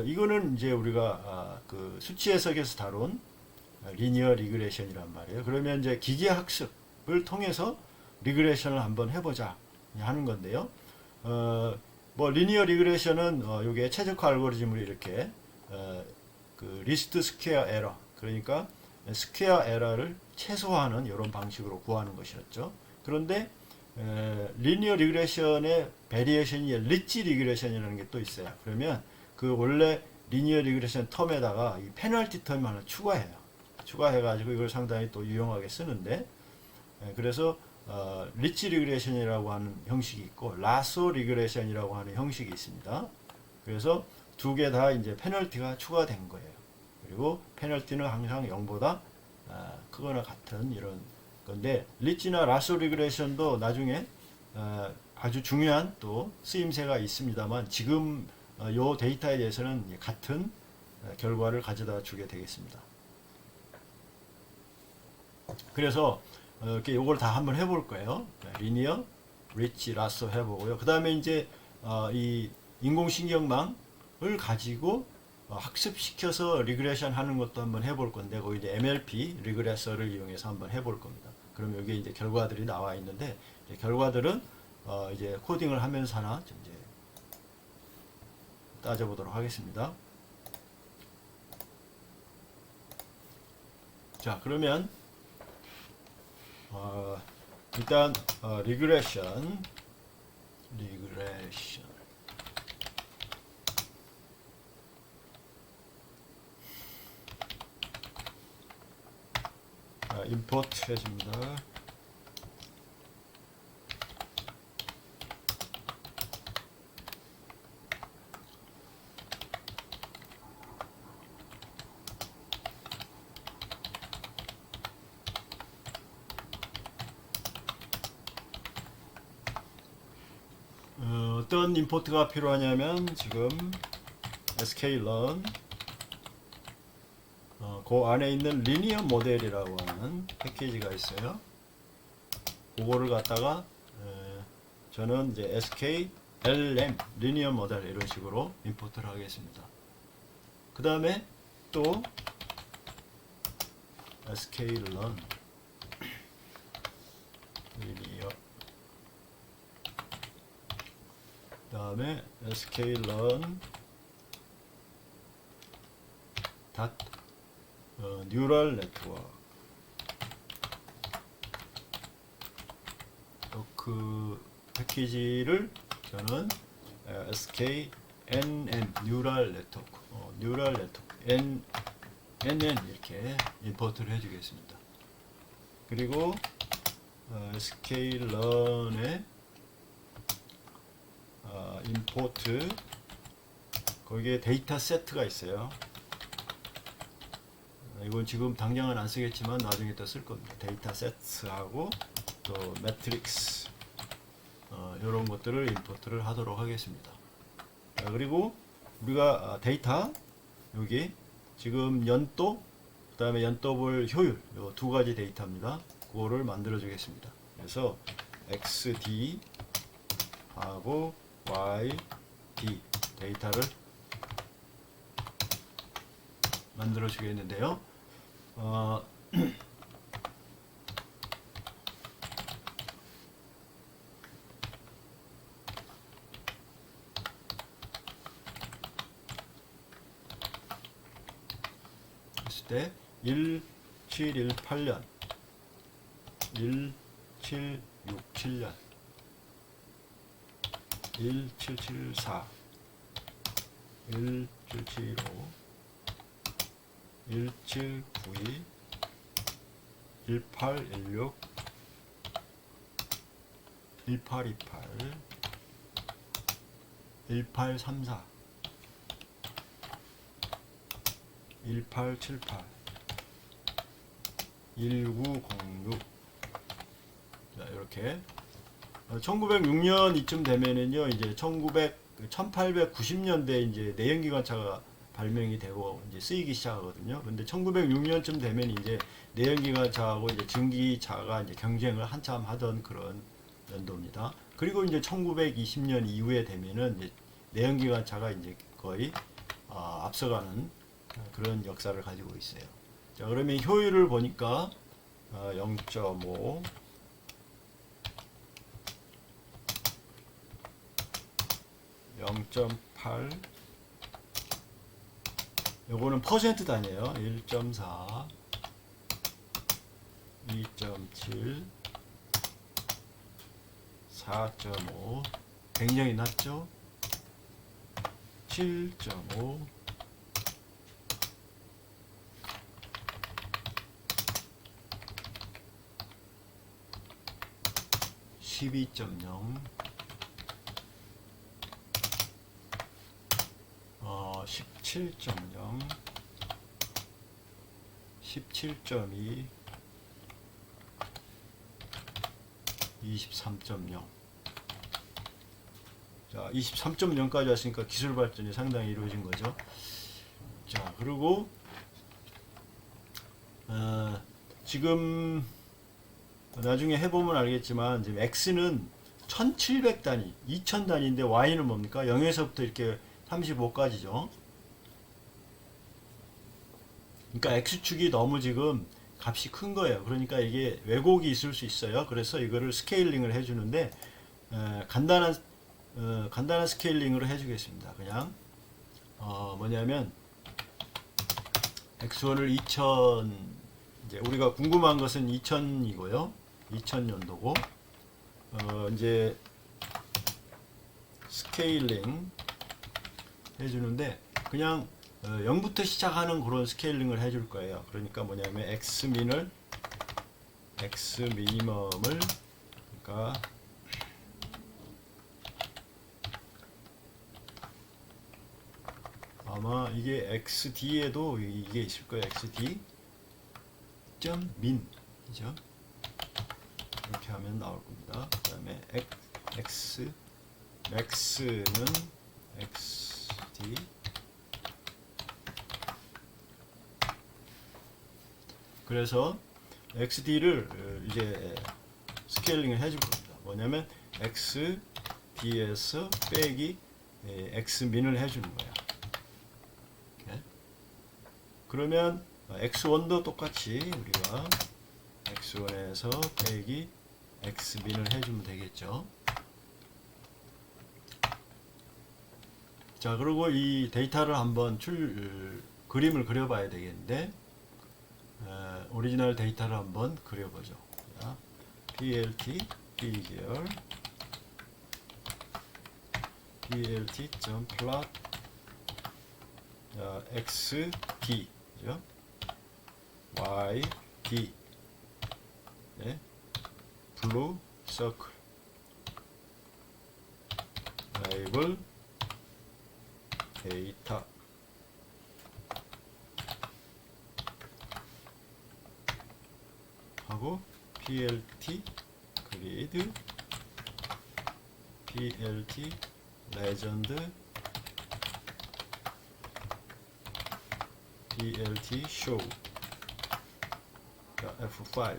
이거는 이제 우리가 그 수치 해석에서 다룬 리니어 리그레션이란 말이에요. 그러면 이제 기계 학습을 통해서 리그레션을 한번 해보자 하는 건데요. 뭐 리니어 리그레션은 요게 최적화 알고리즘을 이렇게 그 리스트 스퀘어 에러, 그러니까 스퀘어 에러를 최소화하는 이런 방식으로 구하는 것이었죠. 그런데 리니어 리그레션의 베리에이션이 리치 리그레션이라는 게 또 있어요. 그러면 그 원래 리니어 리그레션 텀에다가 이 페널티 텀 하나 추가해가지고 이걸 상당히 또 유용하게 쓰는데, 그래서 리치 리그레션이라고 하는 형식이 있고 라소 리그레션이라고 하는 형식이 있습니다. 그래서 두 개 다 이제 페널티가 추가된 거예요. 그리고 페널티는 항상 0보다 크거나 같은 이런 건데, 리치나 라소 리그레션도 나중에 아주 중요한 또 쓰임새가 있습니다만, 지금 요 데이터에 대해서는 같은 결과를 가져다 주게 되겠습니다. 그래서 이렇게 요걸 다 한번 해볼 거예요. 리니어, 리치, 라소 해보고요. 그 다음에 이제 이 인공신경망을 가지고 학습시켜서 리그레션 하는 것도 한번 해볼 건데, 거기 이제 MLP 리그레서를 이용해서 한번 해볼 겁니다. 그럼 여기 이제 결과들이 나와 있는데, 이제 결과들은 이제 코딩을 하면서 하나 이제 따져보도록 하겠습니다. 자, 그러면 일단 리그레션 임포트 해줍니다. 어떤 임포트가 필요하냐면, 지금 sklearn 그 안에 있는 리니어 모델이라고 하는 패키지가 있어요. 그거를 갖다가 저는 이제 sklm 리니어 모델 이런 식으로 임포트를 하겠습니다. 그 다음에 또 sklearn 리니어, 그 다음에 sklearn 뉴럴 네트워크, 그 패키지를 저는 sknn 뉴럴 네트워크 nn 이렇게 임포트를 해주겠습니다. 그리고 sklearn의 임포트, 거기에 데이터 세트가 있어요. 이건 지금 당장은 안 쓰겠지만 나중에 또 쓸 겁니다. 데이터 세트하고 또 매트릭스 이런 것들을 임포트를 하도록 하겠습니다. 그리고 우리가 데이터 여기 지금 연도 그 다음에 연더블 효율, 요 두 가지 데이터입니다. 그거를 만들어 주겠습니다. 그래서 xd 하고 yd 데이터를 만들어 주겠는데요. 했을 때 1718년 1767년 1774 1775 1792 1816 1828 1834 1878 1906 자, 이렇게 1906년 이쯤 되면은요, 이제 1890년대 이제 내연기관차가 발명이 되고 이제 쓰이기 시작하거든요. 근데 1906년쯤 되면 이제 내연기관차하고 이제 전기차가 이제 경쟁을 한참 하던 그런 연도입니다. 그리고 이제 1920년 이후에 되면은 이제 내연기관차가 이제 거의 앞서가는 그런 역사를 가지고 있어요. 자, 그러면 효율을 보니까 0.5 0.8 요거는 퍼센트 단위예요. 1.4 2.7 4.5 굉장히 낮죠. 7.5 12.0 17.0 17.2 23.0 자, 23.0까지 왔으니까 기술 발전이 상당히 이루어진 거죠. 자, 그리고 지금 나중에 해보면 알겠지만 지금 X는 1700단위, 2000단위인데 Y는 뭡니까? 0에서부터 이렇게 35까지죠. 그러니까 X축이 너무 지금 값이 큰 거예요. 그러니까 이게 왜곡이 있을 수 있어요. 그래서 이거를 스케일링을 해주는데 간단한 스케일링으로 해주겠습니다. 그냥 뭐냐면 X1을 2000 이제 우리가 궁금한 것은 2000이고요. 2000년도고 이제 스케일링 해주는데 그냥 0부터 시작하는 그런 스케일링을 해줄 거예요. 그러니까 뭐냐면 X민을 X미니멈을 그러니까 아마 이게 XD에도 이게 있을 거예요. XD 점 민 이죠. 이렇게 하면 나올 겁니다. 그 다음에 X max는 XD 그래서 XD를 이제 스케일링을 해줄 겁니다. 뭐냐면 XD에서 빼기 X민을 해주는 거예요. 이렇게. 그러면 X1도 똑같이 우리가 X1에서 빼기 X민을 해주면 되겠죠. 자, 그리고 이 데이터를 한번 그림을 그려봐야 되겠는데 오리지널 데이터를 한번 그려보죠. 자, plt p계열 plt.plot xd 그죠? yd 네. blue circle label data 하고 plt grid plt legend plt show 자, F5.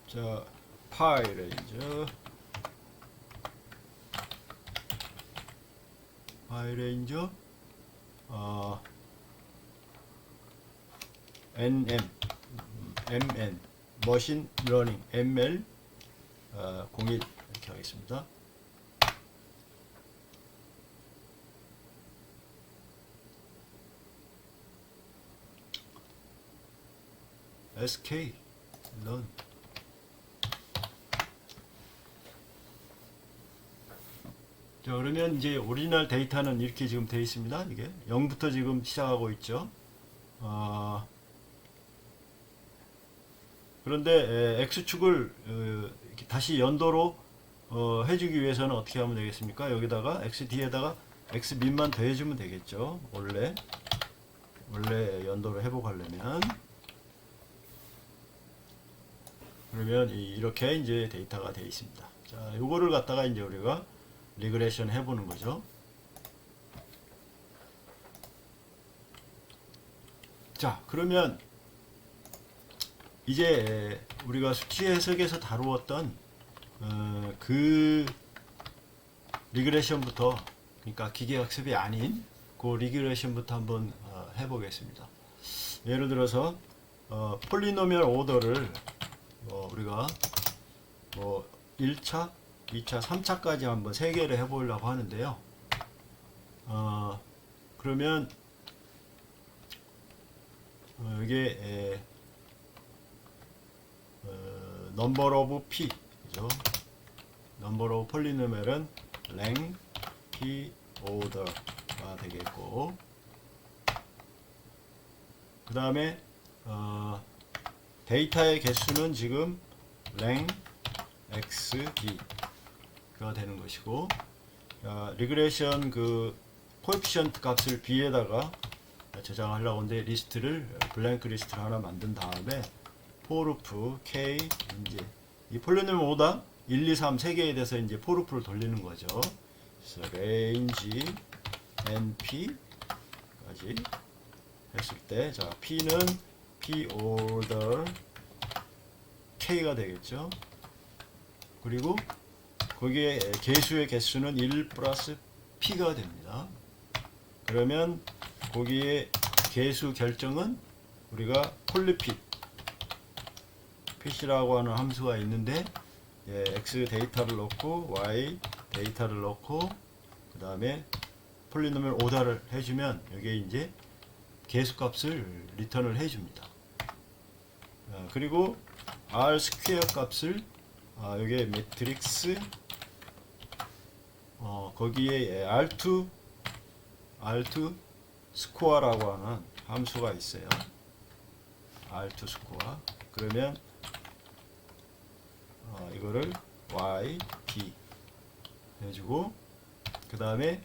자, 파일 레인저. 파일 레인저. MN 머신 러닝 ML 01 이렇게 하겠습니다. SK run. 자, 그러면 이제 오리지널 데이터는 이렇게 지금 되어 있습니다. 이게 0부터 지금 시작하고 있죠. 그런데 X축을 이렇게 다시 연도로 해주기 위해서는 어떻게 하면 되겠습니까? 여기다가 XD에다가 X민만 더해주면 되겠죠. 원래 연도로 회복하려면. 그러면 이렇게 이제 데이터가 되어 있습니다. 자, 요거를 갖다가 이제 우리가 리그레션 해보는 거죠. 자, 그러면 이제 우리가 수치 해석에서 다루었던 그 리그레션부터, 그러니까 기계학습이 아닌 그 리그레션부터 한번 해보겠습니다. 예를 들어서 폴리노미얼 오더를 우리가 1차, 2차, 3차까지 한번 3개를 해보려고 하는데요. 그러면 이게 number of p, 그죠? number of 폴리노미얼은 랭 p order가 되겠고, 그 다음에 데이터의 개수는 지금 랭 xb가 되는 것이고, 리그레션 그 코에피션트 값을 b에다가 저장하려고 하는데 리스트를 블랭크 리스트를 하나 만든 다음에 포루프 k 이제 이 폴리노미얼 오다 1, 2, 3 세 개에 대해서 이제 포루프를 돌리는 거죠. 그래서 range np까지 했을 때, 자, p는 p order k가 되겠죠. 그리고 거기에 개수의 개수는 1 플러스 p가 됩니다. 그러면 거기에 개수 결정은 우리가 폴리핏 핏이라고 하는 함수가 있는데, x 데이터를 넣고 y 데이터를 넣고 그 다음에 폴리노미얼 오다를 해주면 여기에 이제 개수값을 리턴을 해줍니다. 그리고 r 스퀘어 값을 여기에 매트릭스 거기에 r2 스코어라고 하는 함수가 있어요. r2 스코어. 그러면 이거를 y p 해주고, 그 다음에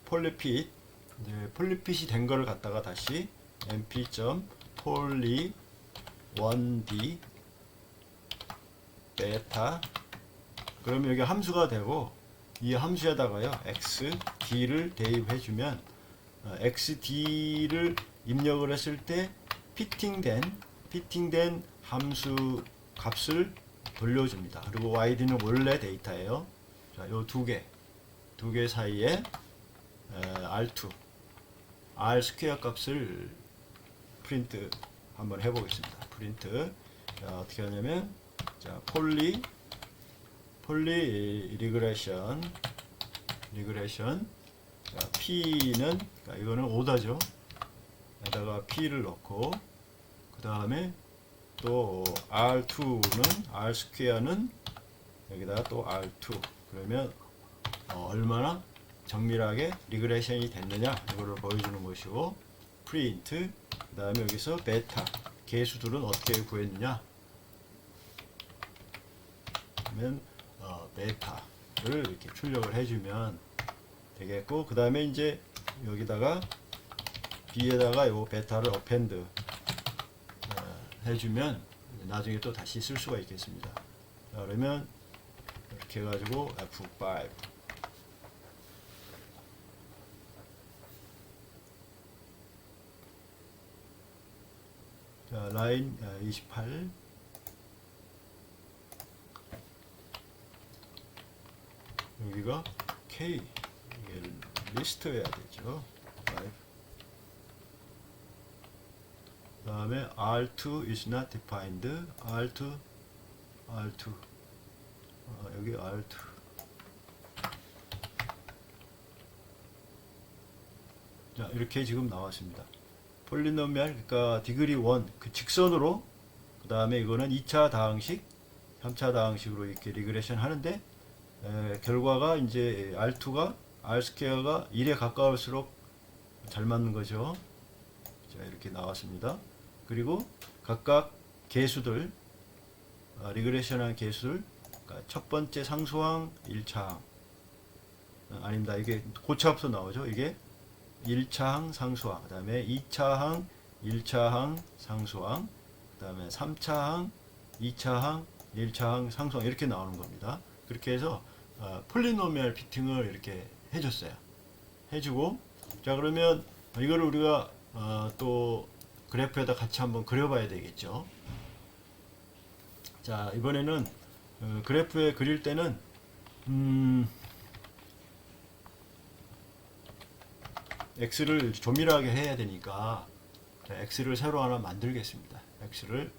폴리핏, 폴리핏이 된 거를 갖다가 다시 np.poly 1d 베타, 그러면 여기 함수가 되고, 이 함수에다가요 xd를 대입해주면 xd를 입력을 했을 때 피팅된 함수 값을 돌려줍니다. 그리고 yd는 원래 데이터예요. 자, 요 두 개 사이에 r2 r 스퀘어 값을 프린트 한번 해보겠습니다. 프린트. 자, 어떻게 하냐면, 자, 폴리 리그레션. 자, p는, 그러니까 이거는 오다죠. 여기다가 p를 넣고, 그 다음에 또 r2는 r 스퀘어는 여기다가 또 r2. 그러면 얼마나 정밀하게 리그레션이 됐느냐 이거를 보여주는 것이고, 프린트. 그 다음에 여기서 베타 개수들은 어떻게 구했느냐 그러면 베타를 이렇게 출력을 해주면 되겠고, 그 다음에 이제 여기다가 b에다가 요 베타를 어펜드 해주면 나중에 또 다시 쓸 수가 있겠습니다. 자, 그러면 이렇게 해가지고 F5 자, 라인 28. 여기가 K. 이게 리스트여야 되죠. 그 다음에 R2 is not defined. R2. 여기 R2. 자, 이렇게 지금 나왔습니다. 폴리노미알, 그러니까 디그리 1, 그 직선으로, 그 다음에 이거는 2차 다항식, 3차 다항식으로 이렇게 리그레션 하는데, 결과가 이제 R2가, R 스퀘어가 1에 가까울수록 잘 맞는 거죠. 자, 이렇게 나왔습니다. 그리고 각각 개수들, 리그레션한 개수들, 그러니까 첫 번째 상수항, 1차항, 아닙니다. 이게 고차함수 나오죠. 이게 1차항 상수항, 그 다음에 2차항, 1차항 상수항, 그 다음에 3차항, 2차항, 1차항 상수항 이렇게 나오는 겁니다. 그렇게 해서 폴리노미얼 피팅을 이렇게 해줬어요. 해주고, 자, 그러면 이거를 우리가 또 그래프에다 같이 한번 그려봐야 되겠죠. 자, 이번에는 그래프에 그릴 때는 x를 조밀하게 해야 되니까, 자, x를 새로 하나 만들겠습니다. x를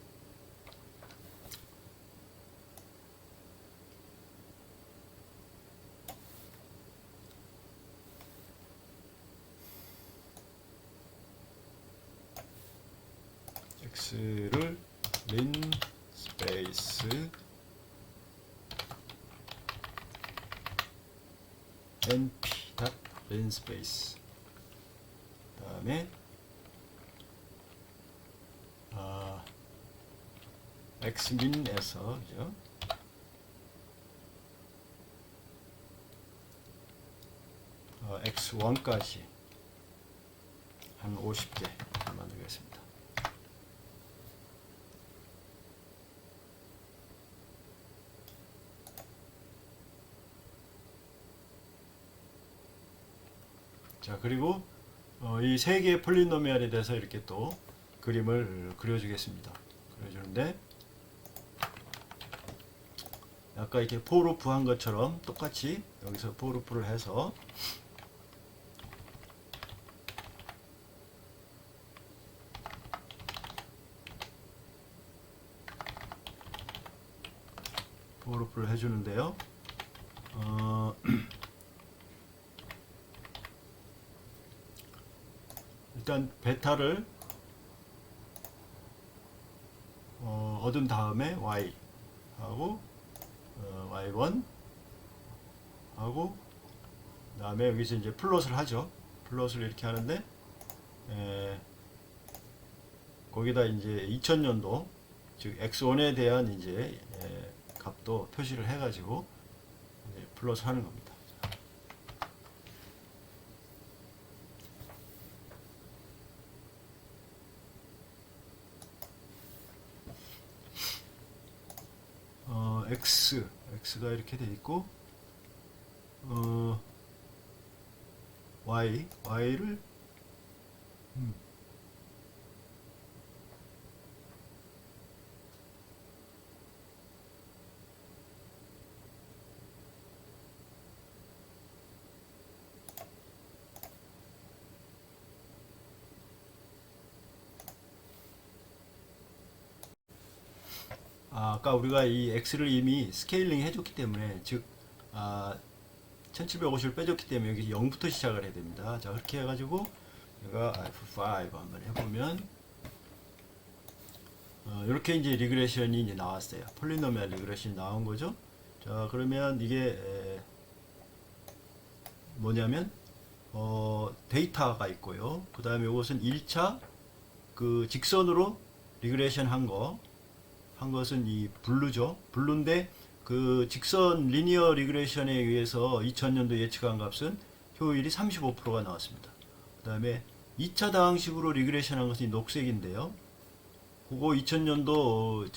린 스페이스 np 린 스페이스, 그 다음에 x민에서 그죠? x1까지 한 50개 만들겠습니다. 자, 그리고 이 세 개의 폴리노미알에 대해서 이렇게 또 그림을 그려주겠습니다. 그려주는데, 아까 이렇게 포루프 한 것처럼 똑같이 여기서 포루프를 해서 포루프를 해주는데요. 일단 베타를 얻은 다음에 y 하고 y1 하고, 그 다음에 여기서 이제 플롯을 하죠. 플롯을 이렇게 하는데, 거기다 이제 2000년도 즉 x1에 대한 이제 값도 표시를 해가지고 이제 플롯을 하는 겁니다. x가 이렇게 돼 있고, y를 아까 우리가 이 x를 이미 스케일링 해줬기 때문에, 즉 1750을 빼줬기 때문에 여기 0부터 시작을 해야 됩니다. 자, 그렇게 해가지고 제가 F5 한번 해보면 이렇게 이제 리그레션이 이제 나왔어요. 폴리노미얼 리그레션이 나온 거죠. 자, 그러면 이게 뭐냐면 데이터가 있고요. 그 다음에 이것은 1차 그 직선으로 리그레션 한 것은 이 블루죠. 블루인데 그 직선 리니어 리그레션에 의해서 2000년도 예측한 값은 효율이 35%가 나왔습니다. 그 다음에 2차 다항식으로 리그레션 한 것이 녹색인데요. 그거 2000년도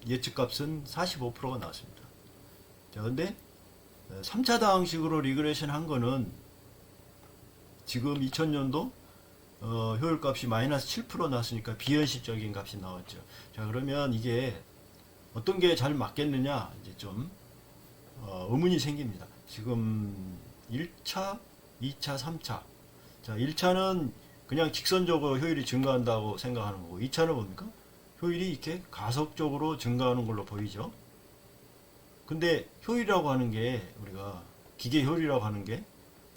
예측 값은 45%가 나왔습니다. 자, 근데 3차 다항식으로 리그레션 한 거는 지금 2000년도 효율값이 마이너스 7% 나왔으니까 비현실적인 값이 나왔죠. 자, 그러면 이게 어떤 게 잘 맞겠느냐 이제 좀 의문이 생깁니다. 지금 1차, 2차, 3차. 자, 1차는 그냥 직선적으로 효율이 증가한다고 생각하는 거고, 2차는 뭡니까? 효율이 이렇게 가속적으로 증가하는 걸로 보이죠. 근데 효율이라고 하는 게, 우리가 기계 효율이라고 하는 게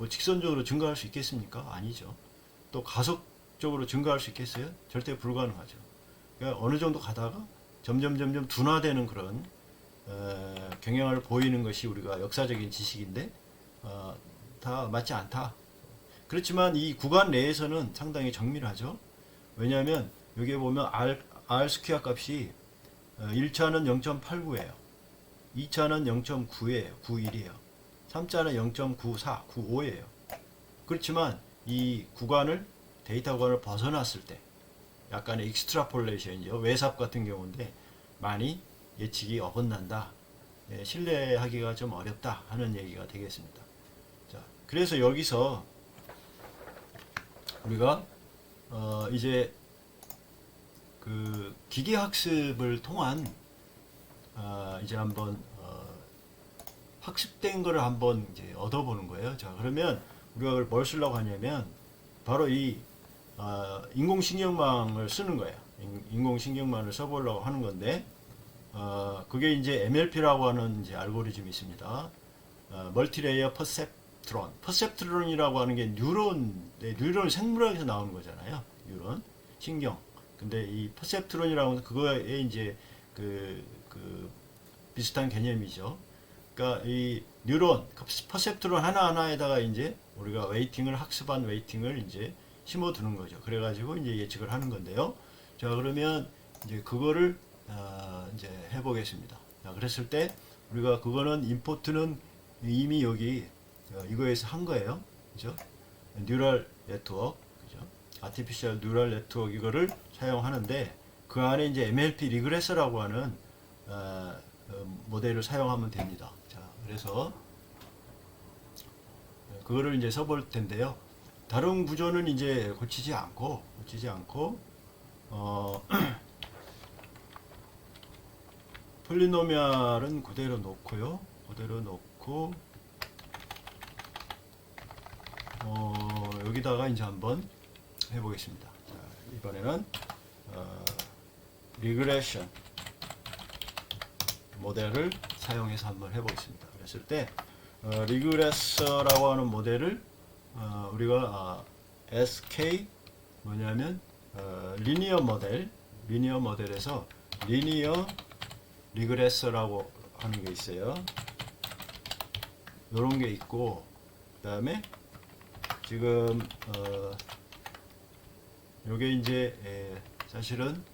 뭐 직선적으로 증가할 수 있겠습니까? 아니죠. 또 가속적으로 증가할 수 있겠어요? 절대 불가능하죠. 그러니까 어느 정도 가다가 점점 둔화되는 그런 경향을 보이는 것이 우리가 역사적인 지식인데 다 맞지 않다. 그렇지만 이 구간 내에서는 상당히 정밀하죠. 왜냐하면 여기에 보면 R 스퀘어 값이 1차는 0.89예요. 2차는 0.9예요. 91이에요. 3차는 0.94, 95예요. 그렇지만 이 구간을 데이터 구간을 벗어났을 때 약간의 익스트라폴레이션이죠. 외삽 같은 경우인데 많이 예측이 어긋난다. 신뢰하기가 좀 어렵다 하는 얘기가 되겠습니다. 자, 그래서 여기서 우리가 이제 그 기계학습을 통한 이제 한번 학습된 거를 한번 이제 얻어보는 거예요. 자, 그러면 우리가 뭘 쓰려고 하냐면 바로 이 인공신경망을 쓰는 거예요. 인공신경망을 써보려고 하는 건데 그게 이제 MLP라고 하는 이제 알고리즘이 있습니다. 멀티레이어 퍼셉트론. 퍼셉트론이라고 하는 게 뉴런 생물학에서 나오는 거잖아요. 뉴런 신경. 근데 이 퍼셉트론이라고 하는 그거에 이제 그 비슷한 개념이죠. 그러니까 이 뉴런 퍼셉트론 하나하나에다가 이제 우리가 웨이팅을 학습한 웨이팅을 이제 심어두는 거죠. 그래가지고 이제 예측을 하는 건데요. 자, 그러면 이제 그거를 이제 해보겠습니다. 자, 그랬을 때 우리가 그거는 임포트는 이미 여기 이거에서 한 거예요. 그죠? 뉴럴 네트워크, 그죠? 아티피셜 뉴럴 네트워크 이거를 사용하는데 그 안에 이제 MLP 리그레서라고 하는 모델을 사용하면 됩니다. 자, 그래서 그거를 이제 써볼 텐데요. 다른 구조는 이제 고치지 않고 폴리노미알은 그대로 놓고요. 그대로 놓고 여기다가 이제 한번 해보겠습니다. 자, 이번에는 리그레션 모델을 사용해서 한번 해보겠습니다. 그랬을 때 리그레서라고 하는 모델을 우리가 SK 뭐냐면 리니어 모델에서 리니어 리그레서라고 하는 게 있어요. 요런 게 있고 그 다음에 지금 요게 이제 사실은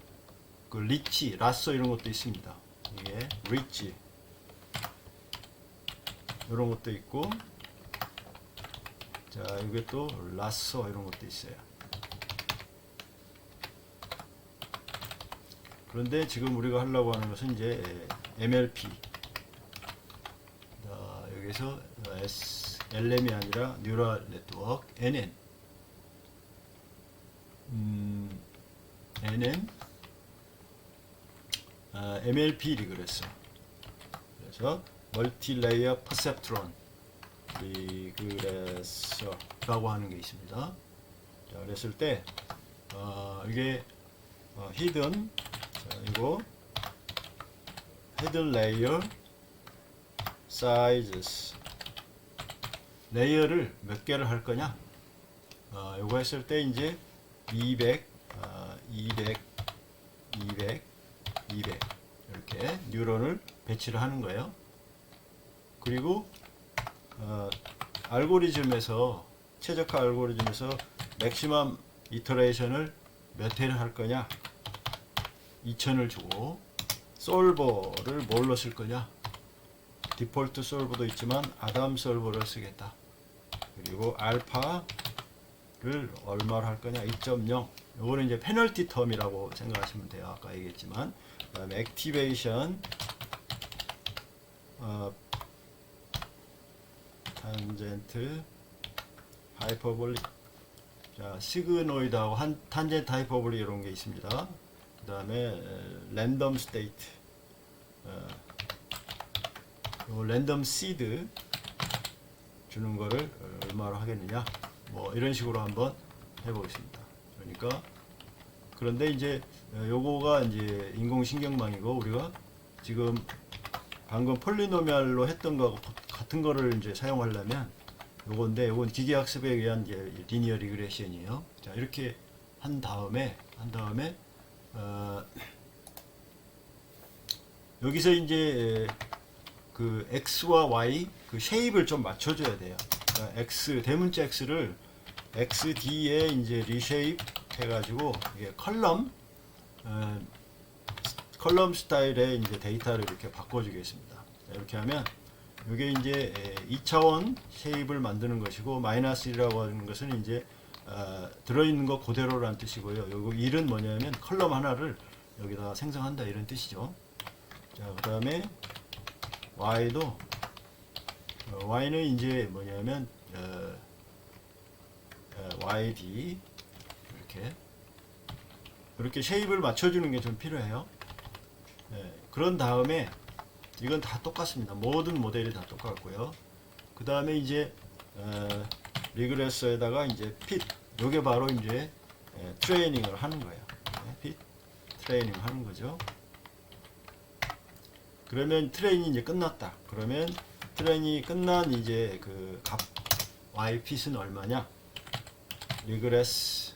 그 리치, 라sso 이런 것도 있습니다. 이게 리치 이런 것도 있고, 자, 이게 또 라sso 이런 것도 있어요. 그런데 지금 우리가 하려고 하는 것은 이제 MLP. 여기서 LM이 아니라 뉴럴 네트워크 NN. NN MLP 리그레서. 그래서 멀티레이어 퍼셉트론 리그레서라고 하는 게 있습니다. 자, 그랬을 때 이게 히든 이거 히든 레이어 사이즈스 레이어를 몇 개를 할 거냐? 요거 했을 때 이제 200, 200, 200, 200 이렇게 뉴런을 배치를 하는 거예요. 그리고 알고리즘에서 최적화 알고리즘에서 맥시멈 이터레이션을 몇 회를 할 거냐? 2000을 주고 솔버를 뭘로 쓸 거냐? 디폴트 솔버도 있지만 아담 솔버를 쓰겠다. 그리고 알파를 얼마로 할 거냐? 2.0. 요거는 이제 페널티 텀이라고 생각하시면 돼요. 아까 얘기했지만. 그다음에 액티베이션 탄젠트 하이퍼볼릭 자, 시그노이드하고 탄젠트 하이퍼볼리 이런 게 있습니다. 그 다음에 랜덤 스테이트, 랜덤 시드 주는 거를 얼마로 하겠느냐, 뭐 이런 식으로 한번 해보겠습니다. 그러니까 그런데 이제 요거가 이제 인공신경망이고, 우리가 지금 방금 폴리노미알로 했던 거하고 같은 거를 이제 사용하려면 요건데, 요건 기계학습에 의한 이제 리니어 리그레션이에요. 자, 이렇게 한 다음에 여기서 이제 그 x와 y 그 쉐입을 좀 맞춰줘야 돼요. 그러니까 x 대문자 x를 xd에 이제 리쉐입 해가지고 이게 컬럼 스타일의 이제 데이터를 이렇게 바꿔주겠습니다. 이렇게 하면 이게 이제 2차원 쉐입을 만드는 것이고, 마이너스 1이라고 하는 것은 이제 들어있는 거 그대로라는 뜻이고요. 요거 1은 뭐냐면 컬럼 하나를 여기다 생성한다 이런 뜻이죠. 자, 그 다음에 y도 y는 이제 뭐냐면 yd 이렇게 쉐입을 맞춰주는 게 좀 필요해요. 그런 다음에 이건 다 똑같습니다. 모든 모델이 다 똑같고요. 그 다음에 이제 리그레서에다가 이제 핏, 요게 바로 이제 트레이닝을 하는 거예요. 핏 트레이닝 하는 거죠. 그러면 트레이닝이 이제 끝났다. 그러면 트레이닝이 끝난 이제 그 값 y 핏은 얼마냐? 리그레스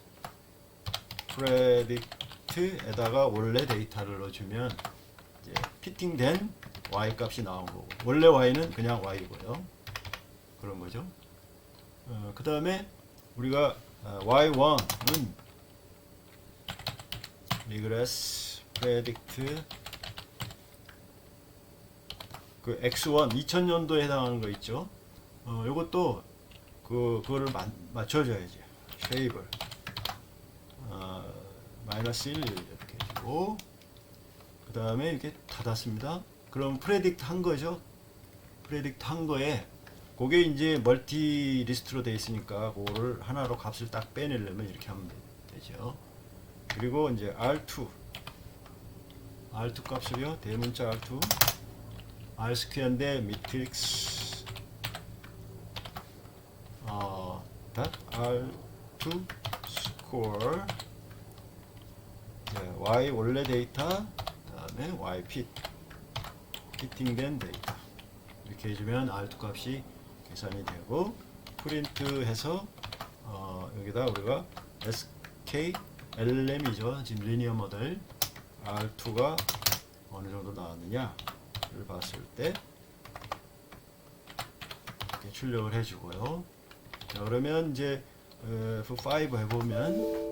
프레딕트에다가 원래 데이터를 넣어주면 이제 피팅된 y 값이 나온 거고, 원래 y는 그냥 y고요. 그런 거죠. 그 다음에 우리가 y1은 리그레스 프레딕트 그 x1 2000년도에 해당하는 거 있죠. 요것도 그거를 맞춰줘야지. 쉐입을 마이너스 1 이렇게 해주고, 그 다음에 이렇게 닫았습니다. 그럼 프레딕트 한 거죠. 프레딕트 한 거에 그게 이제 멀티 리스트로 되어 있으니까 그거를 하나로 값을 딱 빼내려면 이렇게 하면 되죠. 그리고 이제 R2 값을요, 대문자 R2 R 스퀘어인데 매트릭스 R2 스코어, Y 원래 데이터, 그 다음에 Y 피팅된 데이터 이렇게 해주면 R2 값이 계산이 되고, 프린트 해서 여기다 우리가 SK LM이죠. 지금 리니어 모델 R2가 어느 정도 나왔느냐를 봤을 때 이렇게 출력을 해주고요. 자, 그러면 이제 F5 해보면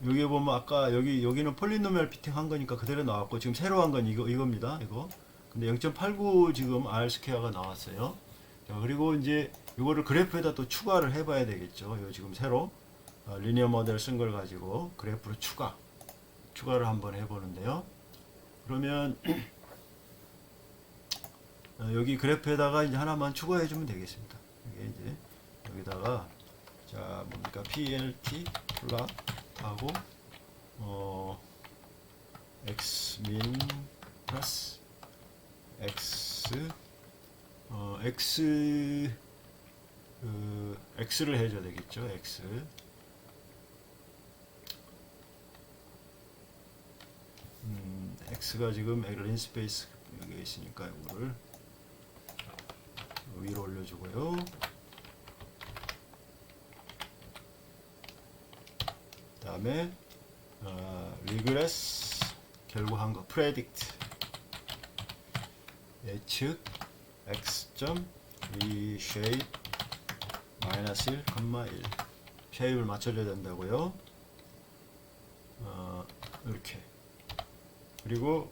여기 보면 아까 여기는 폴리노미얼 피팅 한 거니까 그대로 나왔고, 지금 새로 한 건 이겁니다. 이거. 근데 0.89 지금 R 스퀘어가 나왔어요. 자, 그리고 이제 이거를 그래프에다 또 추가를 해봐야 되겠죠. 요 지금 새로 리니어 모델 쓴 걸 가지고 그래프로 추가를 한번 해보는데요. 그러면 여기 그래프에다가 이제 하나만 추가해주면 되겠습니다. 이게 이제 여기다가 자 뭡니까 PLT 플롯 하고 xmin 플러스 x를 해줘야 되겠죠. x가 지금 린 스페이스 여기 있으니까 이거를 위로 올려주고요. 그 다음에 리그레스 결국 한 거 프레딕트 예측 x.reshape 마이너스 1, 1 쉐입을 맞춰줘야 된다고요. 이렇게. 그리고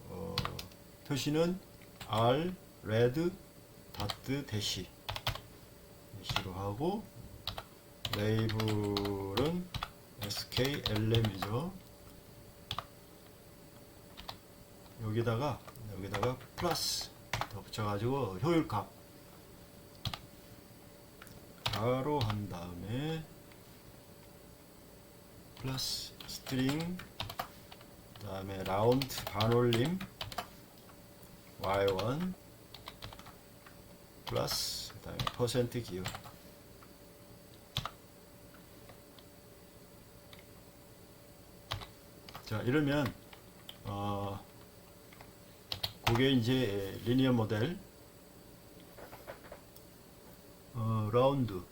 표시는 r red dot 대시로 하고, 레이블은 skLM이죠. 여기다가 플러스 더 붙여가지고 효율값 바로 한 다음에 플러스 스트링 그 다음에 라운드 반올림 y1 플러스 그 다음에 퍼센트 기호. 자, 이러면 그게 이제 리니어 모델 라운드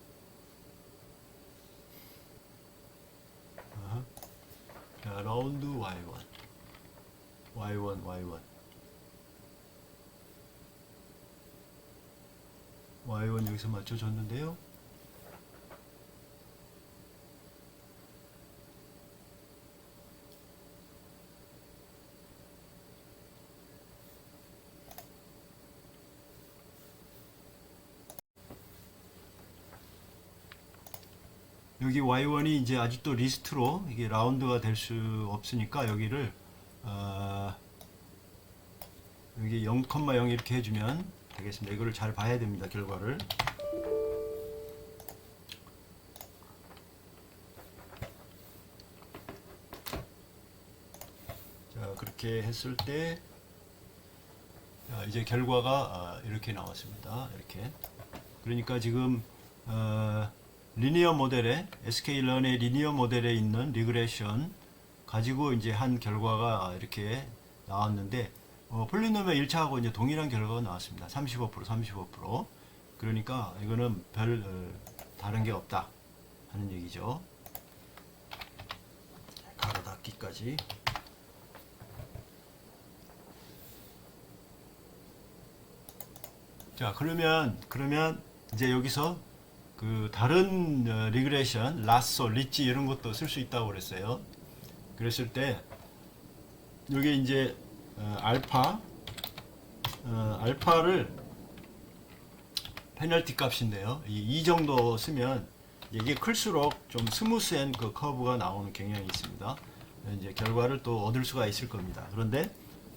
자, 라운드 y1 여기서 맞춰줬는데요. 여기 y1이 이제 아직도 리스트로 이게 라운드가 될 수 없으니까 여기를 여기 0,0 이렇게 해주면 되겠습니다. 이거를 잘 봐야 됩니다. 결과를. 자, 그렇게 했을 때 이제 결과가 이렇게 나왔습니다. 이렇게. 그러니까 지금 리니어 모델에 sklearn의 리니어 모델에 있는 리그레션 가지고 이제 한 결과가 이렇게 나왔는데 폴리노미얼 1차하고 이제 동일한 결과가 나왔습니다. 35%. 그러니까 이거는 별 다른 게 없다 하는 얘기죠. 가로 닫기까지. 자, 그러면 이제 여기서 그 다른 리그레션, 라쏘, 리치 이런 것도 쓸 수 있다고 그랬어요. 그랬을 때 여기 이제 알파를 페널티 값인데요. 이 정도 쓰면 이게 클수록 좀 스무스한 그 커브가 나오는 경향이 있습니다. 이제 결과를 또 얻을 수가 있을 겁니다. 그런데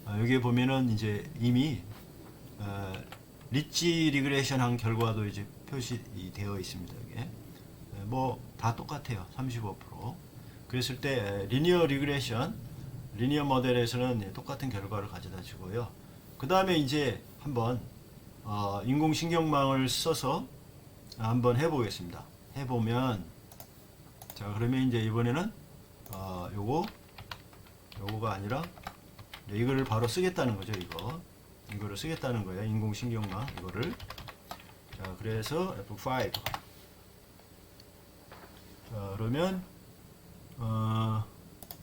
여기에 보면은 이제 이미 리치 리그레션 한 결과도 이제 표시되어 있습니다. 이게 뭐 다 똑같아요. 35%. 그랬을 때 리니어 리그레션, 리니어 모델에서는 똑같은 결과를 가져다 주고요. 그 다음에 이제 한번 인공신경망을 써서 한번 해보겠습니다. 해보면 자, 그러면 이제 이번에는 요거가 아니라 이거를 바로 쓰겠다는 거죠. 이거를 쓰겠다는 거예요. 인공신경망 이거를. 자, 그래서 F5. 자, 그러면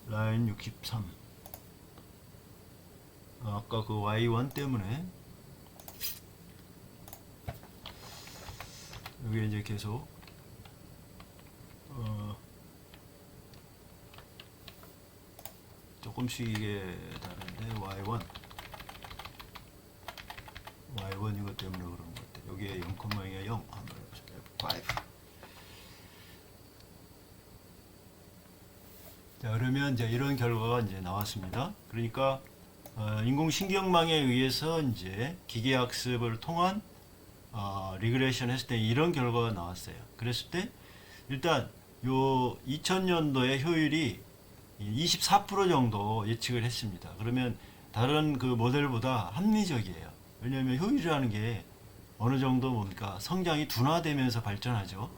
라인 63. 아까 그 Y1 때문에 여기 이제 계속 조금씩 이게 다른데 Y1 이것 때문에 그런 것 같아요. 여기에 0,0이 0 한번 해보세요. F5. 자, 그러면 이제 이런 결과가 이제 나왔습니다. 그러니까 인공신경망에 의해서 이제 기계학습을 통한 리그레션 했을 때 이런 결과가 나왔어요. 그랬을 때 일단 요 2000년도의 효율이 24% 정도 예측을 했습니다. 그러면 다른 그 모델보다 합리적이에요. 왜냐하면 효율이라는 게 어느 정도 뭡니까 성장이 둔화되면서 발전하죠.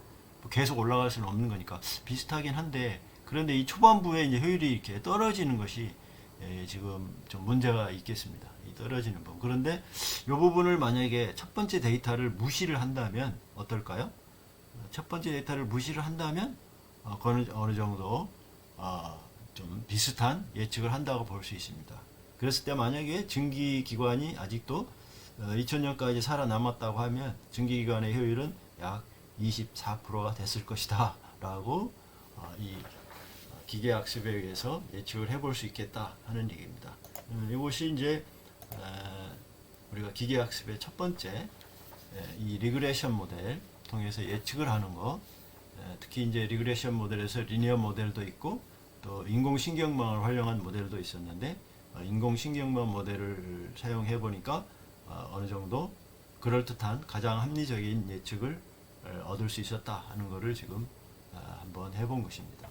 계속 올라갈 수는 없는 거니까 비슷하긴 한데, 그런데 이 초반부에 이제 효율이 이렇게 떨어지는 것이 지금 좀 문제가 있겠습니다. 이 떨어지는 부분. 그런데 이 부분을 만약에 첫 번째 데이터를 무시를 한다면 어떨까요? 첫 번째 데이터를 무시를 한다면 어느 정도 좀 비슷한 예측을 한다고 볼 수 있습니다. 그랬을 때 만약에 증기기관이 아직도 2000년까지 살아남았다고 하면 증기기관의 효율은 약 24%가 됐을 것이다 라고 이 기계학습에 의해서 예측을 해볼 수 있겠다 하는 얘기입니다. 이것이 이제 우리가 기계학습의 첫 번째 이 리그레션 모델 통해서 예측을 하는 거, 특히 이제 리그레션 모델에서 리니어 모델도 있고 또 인공신경망을 활용한 모델도 있었는데 인공신경망 모델을 사용해 보니까 어느 정도 그럴듯한 가장 합리적인 예측을 얻을 수 있었다 하는 것을 지금 한번 해본 것입니다.